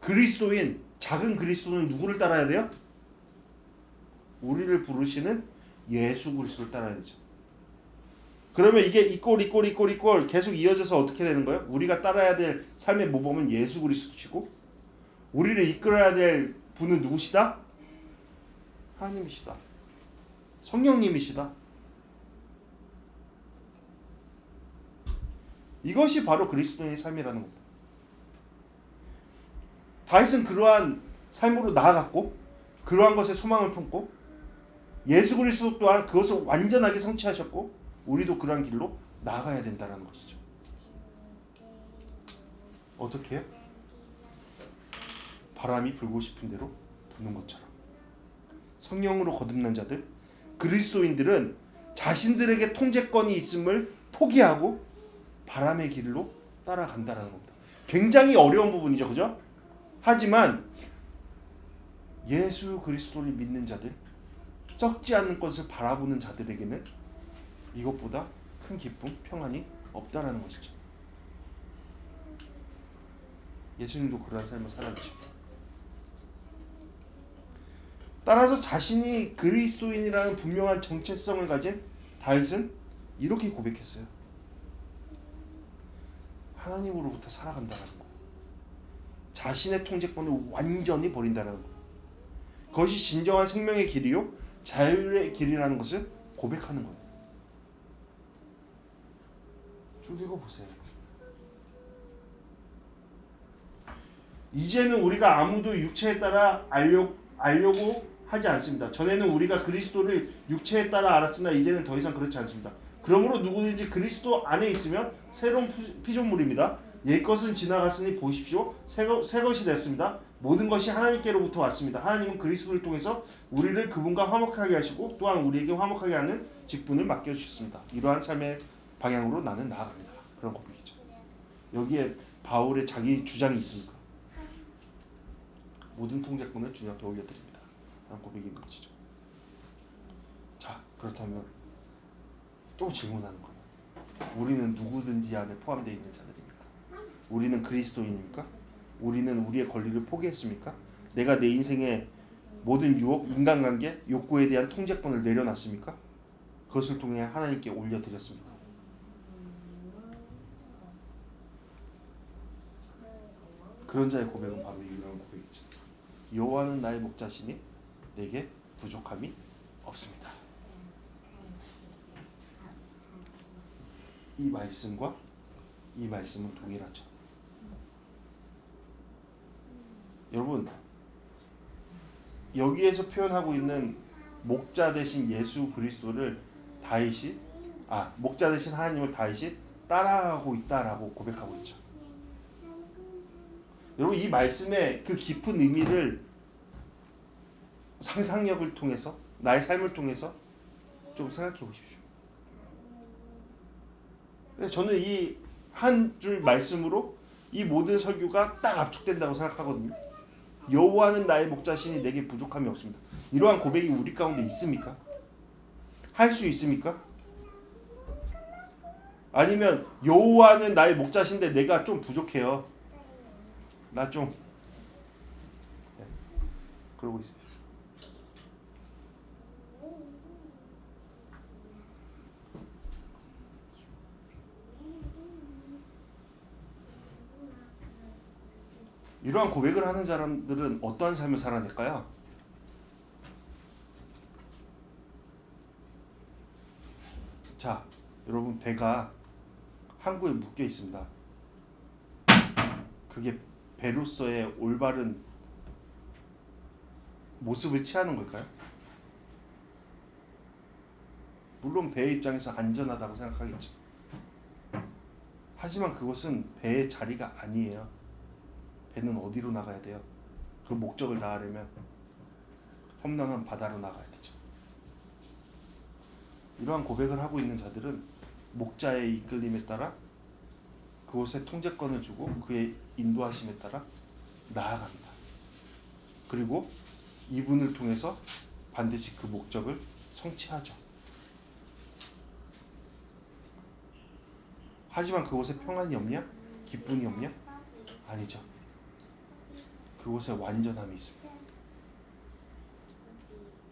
그리스도인, 작은 그리스도는 누구를 따라야 돼요? 우리를 부르시는 예수 그리스도를 따라야 되죠. 그러면 이게 이꼴 계속 이어져서 어떻게 되는 거예요? 우리가 따라야 될 삶의 모범은 예수 그리스도시고 우리를 이끌어야 될 분은 누구시다? 하나님이시다. 성령님이시다. 이것이 바로 그리스도인의 삶이라는 겁니다. 다윗은 그러한 삶으로 나아갔고 그러한 것에 소망을 품고 예수 그리스도 또한 그것을 완전하게 성취하셨고 우리도 그러한 길로 나아가야 된다는 것이죠. 어떻게 해요? 바람이 불고 싶은 대로 부는 것처럼 성령으로 거듭난 자들 그리스도인들은 자신들에게 통제권이 있음을 포기하고 바람의 길로 따라간다는 겁니다. 굉장히 어려운 부분이죠, 그죠? 하지만 예수 그리스도를 믿는 자들, 썩지 않는 것을 바라보는 자들에게는 이것보다 큰 기쁨, 평안이 없다라는 것이죠. 예수님도 그러한 삶을 살아계십니다. 따라서 자신이 그리스도인이라는 분명한 정체성을 가진 다윗은 이렇게 고백했어요. 하나님으로부터 살아간다는 거. 자신의 통제권을 완전히 버린다는 거. 그것이 진정한 생명의 길이요 자유의 길이라는 것을 고백하는 거예요. 쭉 읽어보세요. 이제는 우리가 아무도 육체에 따라 알려고 하지 않습니다. 전에는 우리가 그리스도를 육체에 따라 알았으나 이제는 더 이상 그렇지 않습니다. 그러므로 누구든지 그리스도 안에 있으면 새로운 피조물입니다. 옛것은 지나갔으니 보십시오. 새 것이 됐습니다. 모든 것이 하나님께로부터 왔습니다. 하나님은 그리스도를 통해서 우리를 그분과 화목하게 하시고 또한 우리에게 화목하게 하는 직분을 맡겨주셨습니다. 이러한 삶의 방향으로 나는 나아갑니다. 그런 고백이죠. 여기에 바울의 자기 주장이 있습니까? 모든 통제권을 주님께 올려드립니다. 라는 고백인 것이죠. 자, 그렇다면 또 질문하는 거예요. 우리는 누구든지 안에 포함되어 있는 자들입니까? 우리는 그리스도인입니까? 우리는 우리의 권리를 포기했습니까? 내가 내 인생의 모든 유혹, 인간관계, 욕구에 대한 통제권을 내려놨습니까? 그것을 통해 하나님께 올려드렸습니까? 그런 자의 고백은 바로 이런 고백이죠. 여호와는 나의 목자시니 내게 부족함이 없습니다. 이 말씀과 이 말씀은 동일하죠. 여러분, 여기에서 표현하고 있는 목자 되신 예수 그리스도를 목자 되신 하나님을 다윗이 따라가고 있다라고 고백하고 있죠. 여러분, 이 말씀의 그 깊은 의미를 상상력을 통해서 나의 삶을 통해서 좀 생각해 보십시오. 저는 이 한 줄 말씀으로 이 모든 설교가 딱 압축된다고 생각하거든요. 여호와는 나의 목자시니 내게 부족함이 없습니다. 이러한 고백이 우리 가운데 있습니까? 할 수 있습니까? 아니면 여호와는 나의 목자신데 내가 좀 부족해요. 나 좀 그러고 있어요. 이러한 고백을 하는 사람들은 어떠한 삶을 살아낼까요? 자, 여러분, 배가 항구에 묶여 있습니다. 그게 배로서의 올바른 모습을 취하는 걸까요? 물론 배의 입장에서 안전하다고 생각하겠죠. 하지만 그것은 배의 자리가 아니에요. 배는 어디로 나가야 돼요? 그 목적을 다하려면 험난한 바다로 나가야 되죠. 이러한 고백을 하고 있는 자들은 목자의 이끌림에 따라 그곳에 통제권을 주고 그의 인도하심에 따라 나아갑니다. 그리고 이분을 통해서 반드시 그 목적을 성취하죠. 하지만 그곳에 평안이 없냐? 기쁨이 없냐? 아니죠. 그곳에 완전함이 있습니다.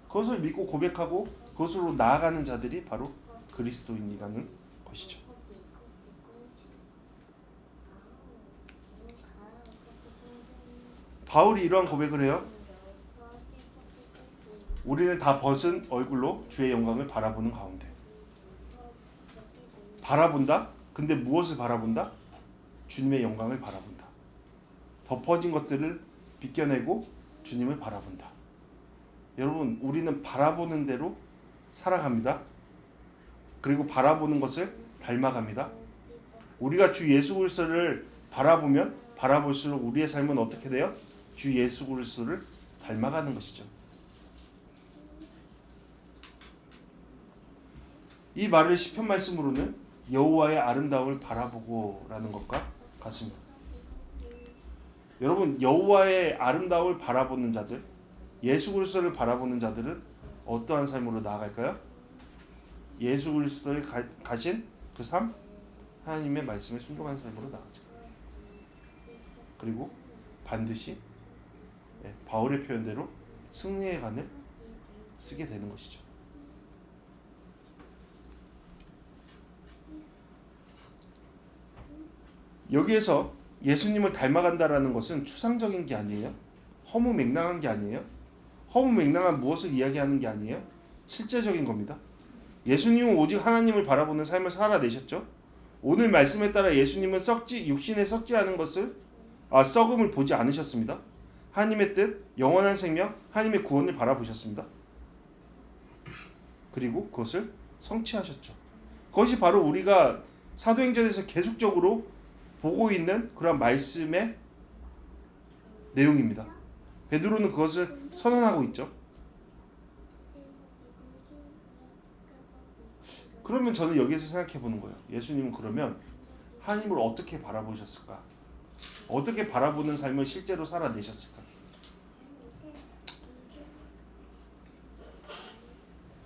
그것을 믿고 고백하고 그것으로 나아가는 자들이 바로 그리스도인이라는 것이죠. 바울이 이러한 고백을 해요. 우리는 다 벗은 얼굴로 주의 영광을 바라보는 가운데. 바라본다? 근데 무엇을 바라본다? 주님의 영광을 바라본다. 덮어진 것들을 비껴내고 주님을 바라본다. 여러분, 우리는 바라보는 대로 살아갑니다. 그리고 바라보는 것을 닮아갑니다. 우리가 주 예수 그리스도를 바라보면 바라볼수록 우리의 삶은 어떻게 돼요? 주 예수 그리스도를 닮아가는 것이죠. 이 말을 시편 말씀으로는 여호와의 아름다움을 바라보고라는 것과 같습니다. 여러분, 여호와의 아름다움을 바라보는 자들, 예수 그리스도를 바라보는 자들은 어떠한 삶으로 나아갈까요? 예수 그리스도의 가신 그 삶, 하나님의 말씀에 순종하는 삶으로 나아가죠. 그리고 반드시 바울의 표현대로 승리의 간을 쓰게 되는 것이죠. 여기에서 예수님을 닮아간다라는 것은 추상적인 게 아니에요. 허무맹랑한 게 아니에요. 허무맹랑한 무엇을 이야기하는 게 아니에요. 실제적인 겁니다. 예수님은 오직 하나님을 바라보는 삶을 살아내셨죠. 오늘 말씀에 따라 예수님은 육신에 썩지 않은 것을 썩음을 보지 않으셨습니다. 하나님의 뜻, 영원한 생명, 하나님의 구원을 바라보셨습니다. 그리고 그것을 성취하셨죠. 그것이 바로 우리가 사도행전에서 계속적으로 보고 있는 그런 말씀의 내용입니다. 베드로는 그것을 선언하고 있죠. 그러면 저는 여기에서 생각해 보는 거예요. 예수님은 그러면 하나님을 어떻게 바라보셨을까? 어떻게 바라보는 삶을 실제로 살아내셨을까?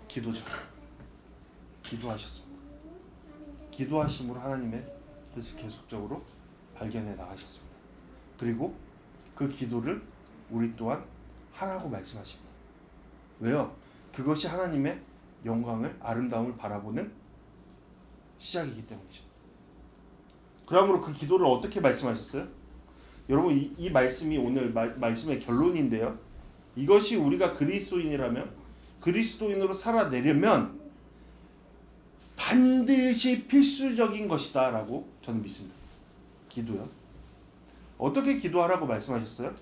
기도죠. 기도하셨습니다. 기도하심으로 하나님의 뜻을 계속적으로 발견해 나가셨습니다. 그리고 그 기도를 우리 또한 하라고 말씀하십니다. 왜요? 그것이 하나님의 영광을, 아름다움을 바라보는 시작이기 때문이죠. 그러므로 그 기도를 어떻게 말씀하셨어요? 여러분, 이 말씀이 오늘 말씀의 결론인데요. 이것이 우리가 그리스도인이라면, 그리스도인으로 살아내려면 반드시 필수적인 것이다 라고 저는 믿습니다. 기도요. 어떻게 기도하라고 말씀하셨어요?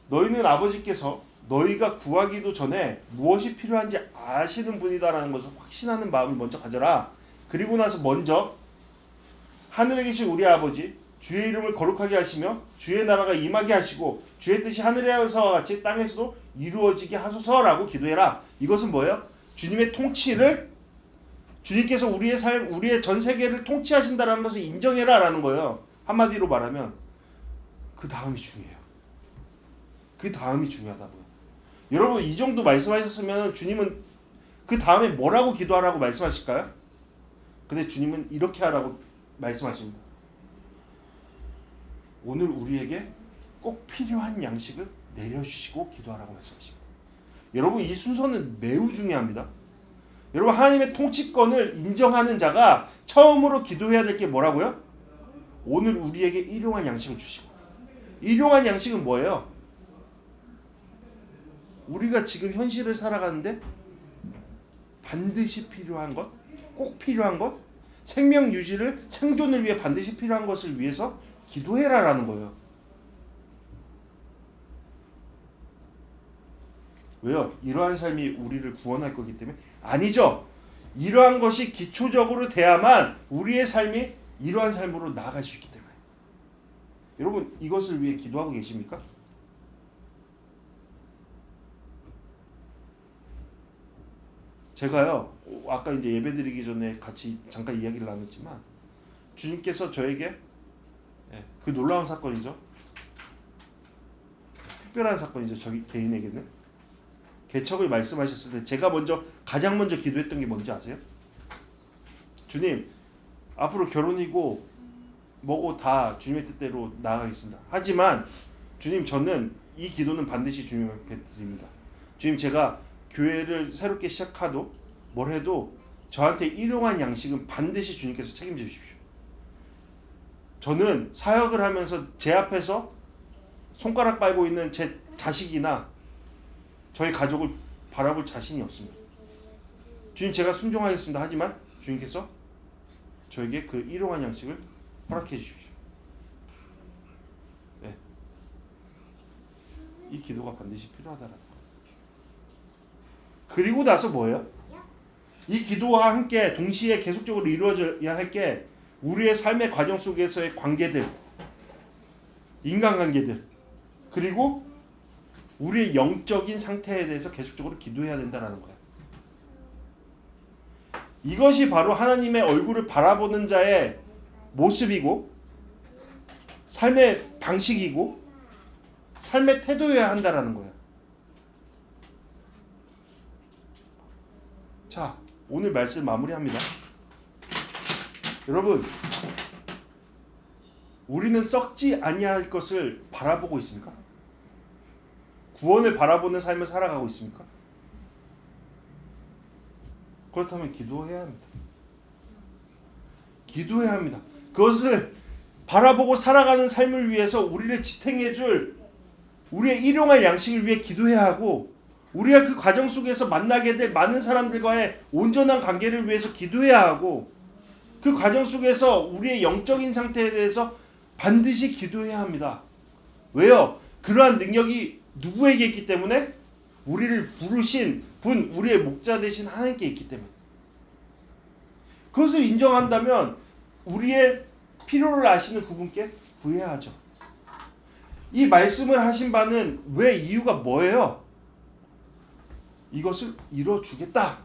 너희는 아버지께서 너희가 구하기도 전에 무엇이 필요한지 아시는 분이다라는 것을 확신하는 마음을 먼저 가져라. 그리고 나서 먼저 하늘에 계신 우리 아버지 주의 이름을 거룩하게 하시며 주의 나라가 임하게 하시고 주의 뜻이 하늘에서와 같이 땅에서도 이루어지게 하소서라고 기도해라. 이것은 뭐예요? 주님의 통치를, 주님께서 우리의 삶, 우리의 전 세계를 통치하신다라는 것을 인정해라라는 거예요. 한마디로 말하면 그 다음이 중요해요. 그 다음이 중요하다고요. 여러분, 이 정도 말씀하셨으면 주님은 그 다음에 뭐라고 기도하라고 말씀하실까요? 근데 주님은 이렇게 하라고 말씀하십니다. 오늘 우리에게 꼭 필요한 양식을 내려주시고 기도하라고 말씀하십니다. 여러분, 이 순서는 매우 중요합니다. 여러분, 하나님의 통치권을 인정하는 자가 처음으로 기도해야 될 게 뭐라고요? 오늘 우리에게 일용할 양식을 주시고. 일용할 양식은 뭐예요? 우리가 지금 현실을 살아가는데 반드시 필요한 것, 꼭 필요한 것, 생명 유지를, 생존을 위해 반드시 필요한 것을 위해서 기도해라라는 거예요. 왜요? 이러한 삶이 우리를 구원할 거기 때문에? 아니죠. 이러한 것이 기초적으로 돼야만 우리의 삶이 이러한 삶으로 나아갈 수 있기 때문에. 여러분, 이것을 위해 기도하고 계십니까? 제가요, 아까 이제 예배드리기 전에 같이 잠깐 이야기를 나눴지만 주님께서 저에게 그 놀라운 사건이죠. 특별한 사건이죠. 저희 개인에게는. 개척을 말씀하셨을 때 제가 가장 먼저 기도했던 게 뭔지 아세요? 주님, 앞으로 결혼이고 뭐고 다 주님의 뜻대로 나아가겠습니다. 하지만 주님, 저는 이 기도는 반드시 주님께 드립니다. 주님, 제가 교회를 새롭게 시작하도 뭘 해도 저한테 일용한 양식은 반드시 주님께서 책임져 주십시오. 저는 사역을 하면서 제 앞에서 손가락 빨고 있는 제 자식이나 저희 가족을 바라볼 자신이 없습니다. 주님, 제가 순종하겠습니다. 하지만 주님께서 저에게 그 일용한 양식을 허락해 주십시오. 이 기도가 반드시 필요하다라는 거예요. 그리고 나서 뭐예요? 이 기도와 함께 동시에 계속적으로 이루어져야 할 게 우리의 삶의 과정 속에서의 관계들, 인간관계들, 그리고 우리의 영적인 상태에 대해서 계속적으로 기도해야 된다는 거예요. 이것이 바로 하나님의 얼굴을 바라보는 자의 모습이고 삶의 방식이고 삶의 태도여야 한다는 거예요. 자, 오늘 말씀 마무리합니다. 여러분, 우리는 썩지 아니할 것을 바라보고 있습니까? 구원을 바라보는 삶을 살아가고 있습니까? 그렇다면 기도해야 합니다. 기도해야 합니다. 그것을 바라보고 살아가는 삶을 위해서 우리를 지탱해 줄 우리의 일용할 양식을 위해 기도해야 하고, 우리가 그 과정 속에서 만나게 될 많은 사람들과의 온전한 관계를 위해서 기도해야 하고, 그 과정 속에서 우리의 영적인 상태에 대해서 반드시 기도해야 합니다. 왜요? 그러한 능력이 누구에게 있기 때문에? 우리를 부르신 분, 우리의 목자 되신 하나님께 있기 때문에. 그것을 인정한다면 우리의 필요를 아시는 그분께 구해야죠. 이 말씀을 하신 바는 왜, 이유가 뭐예요? 이것을 이뤄주겠다.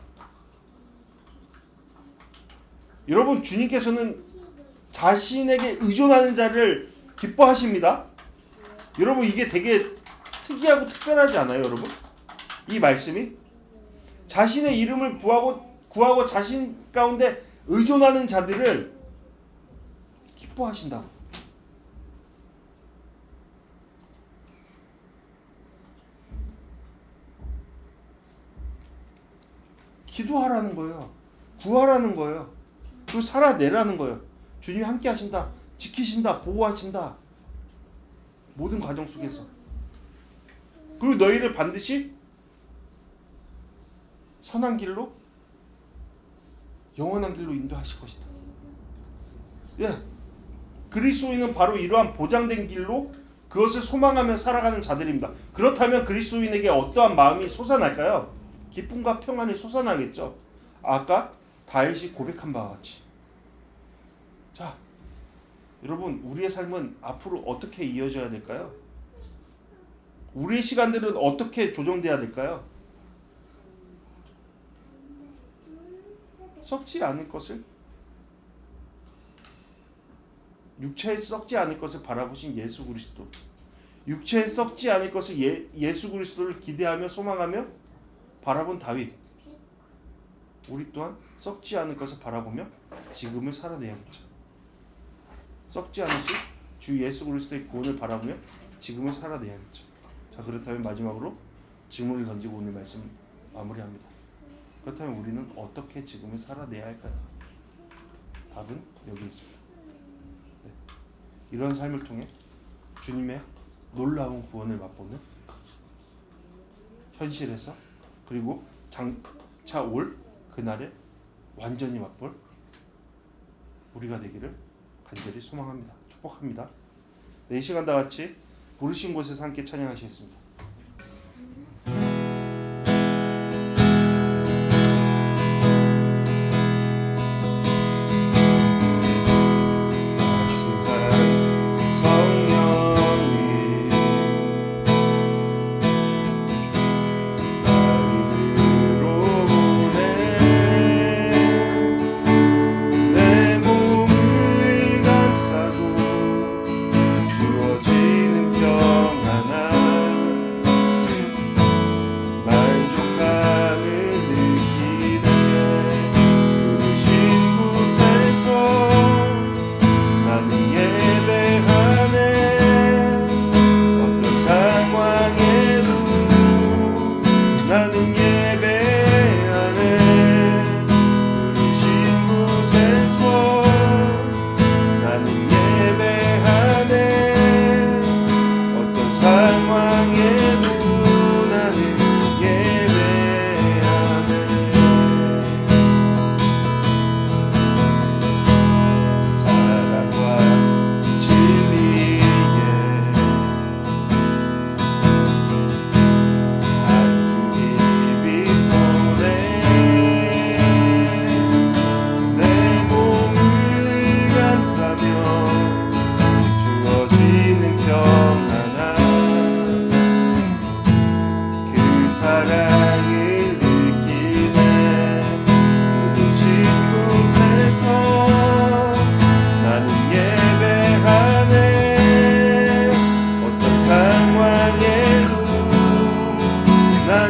여러분, 주님께서는 자신에게 의존하는 자를 기뻐하십니다. 여러분, 이게 되게 특이하고 특별하지 않아요, 여러분? 이 말씀이 자신의 이름을 구하고 자신 가운데 의존하는 자들을 기뻐하신다. 기도하라는 거예요. 구하라는 거예요. 그리고 살아내라는 거예요. 주님이 함께 하신다. 지키신다. 보호하신다. 모든 과정 속에서. 그리고 너희를 반드시 선한 길로, 영원한 길로 인도하실 것이다. 예, 그리스도인은 바로 이러한 보장된 길로 그것을 소망하며 살아가는 자들입니다. 그렇다면 그리스도인에게 어떠한 마음이 솟아날까요? 기쁨과 평안이 솟아나겠죠. 아까 다윗이 고백한 바와 같이. 자, 여러분, 우리의 삶은 앞으로 어떻게 이어져야 될까요? 우리의 시간들은 어떻게 조정돼야 될까요? 썩지 않을 것을, 육체에 썩지 않을 것을 바라보신 예수 그리스도, 육체에 썩지 않을 것을 예수 그리스도를 기대하며 소망하며 바라본 다윗, 우리 또한 썩지 않을 것을 바라보며 지금을 살아내야겠죠. 썩지 않으실 주 예수 그리스도의 구원을 바라보며 지금을 살아내야겠죠. 자, 그렇다면 마지막으로 질문을 던지고 오늘 말씀 마무리합니다. 그렇다면 우리는 어떻게 지금을 살아내야 할까요? 답은 여기 있습니다. 네. 이런 삶을 통해 주님의 놀라운 구원을 맛보는 현실에서, 그리고 장차 올 그날에 완전히 맛볼 우리가 되기를 간절히 소망합니다. 축복합니다. 네, 이 시간 다 같이 부르신 곳에서 함께 찬양하시겠습니다. 주어지는 평안한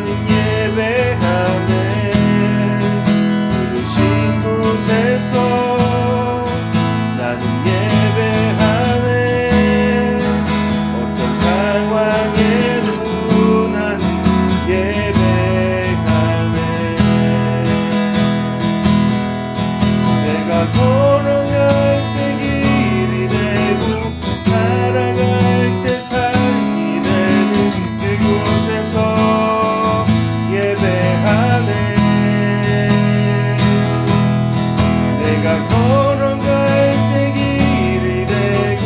나는 예배하네. 부르신 곳에서 나는 예배하네. 어떤 상황에도 나는 예배하네. 내가 걸어갈 때 길이 되고 살아갈 때 삶이 되는 그곳에서 예배하네. 내가 걸어갈 때 길이 되고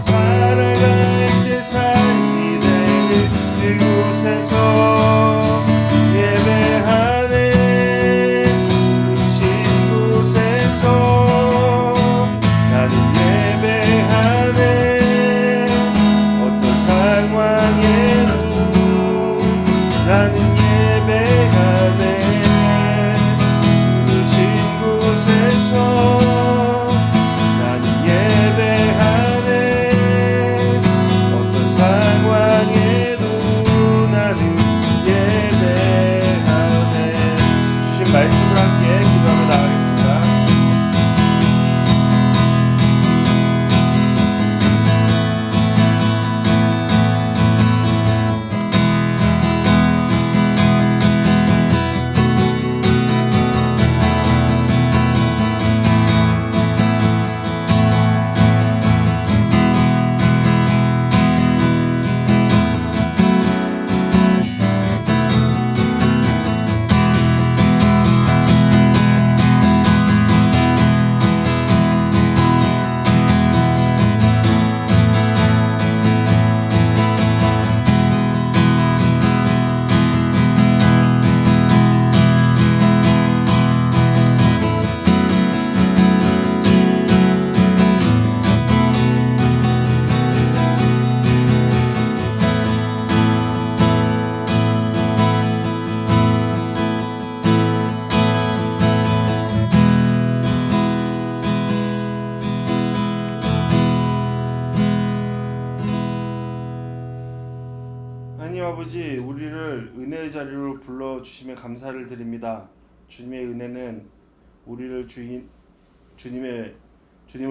살아갈 때 삶이 되는 그곳에서 예배하네. 부르신 곳에서 나는 예배하네. 어떤 상황에도 나는 예배하네. 부르신 곳에서 나는 예배하네. 어떤 상황에도 나는 예배하네. 주신 말씀을 함께 기도하며 나가겠습니다. 하나님 아버지, 우리를 은혜의 자리로 불러주심에 감사를 드립니다. 주님의 은혜는 우리를 주님을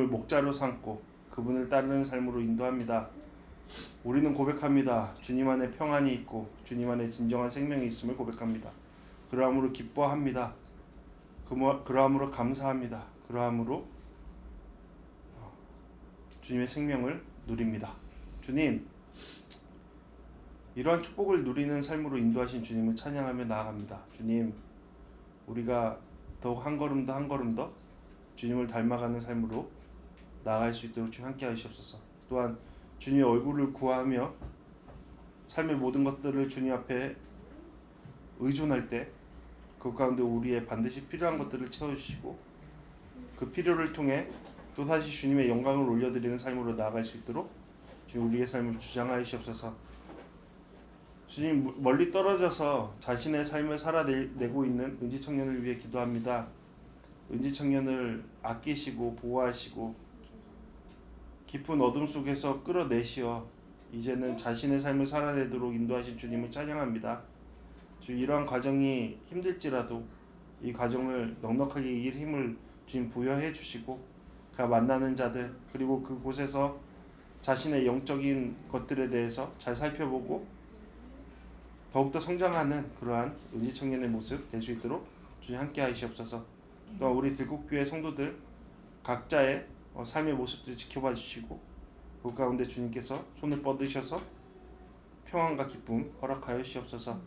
목자로 삼고 그분을 따르는 삶으로 인도합니다. 우리는 고백합니다. 주님 안에 평안이 있고 주님 안에 진정한 생명이 있음을 고백합니다. 그러함으로 기뻐합니다. 그러함으로 감사합니다. 그러함으로 주님의 생명을 누립니다. 주님, 이러한 축복을 누리는 삶으로 인도하신 주님을 찬양하며 나아갑니다. 주님, 우리가 더욱 한 걸음 더 한 걸음 더 주님을 닮아가는 삶으로 나아갈 수 있도록 주님 함께 하시옵소서. 또한 주님의 얼굴을 구하며 삶의 모든 것들을 주님 앞에 의존할 때 그 가운데 우리의 반드시 필요한 것들을 채워주시고 그 필요를 통해 또다시 주님의 영광을 올려드리는 삶으로 나아갈 수 있도록 주님 우리의 삶을 주장하시옵소서. 주님, 멀리 떨어져서 자신의 삶을 살아내고 있는 은지 청년을 위해 기도합니다. 은지 청년을 아끼시고 보호하시고 깊은 어둠 속에서 끌어내시어 이제는 자신의 삶을 살아내도록 인도하신 주님을 찬양합니다. 주, 이러한 과정이 힘들지라도 이 과정을 넉넉하게 이길 힘을 주님 부여해 주시고 그 만나는 자들 그리고 그곳에서 자신의 영적인 것들에 대해서 잘 살펴보고 더욱더 성장하는 그러한 은지 청년의 모습 될 수 있도록 주님 함께 하시옵소서. 또한 우리 들국교회 성도들 각자의 삶의 모습들 지켜봐 주시고 그 가운데 주님께서 손을 뻗으셔서 평안과 기쁨 허락하여 주시옵소서.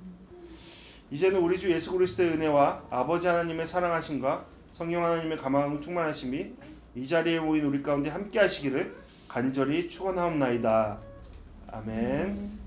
이제는 우리 주 예수 그리스도의 은혜와 아버지 하나님의 사랑하심과 성령 하나님의 감화함 충만하심이 이 자리에 모인 우리 가운데 함께 하시기를 간절히 축원하옵나이다. 아멘.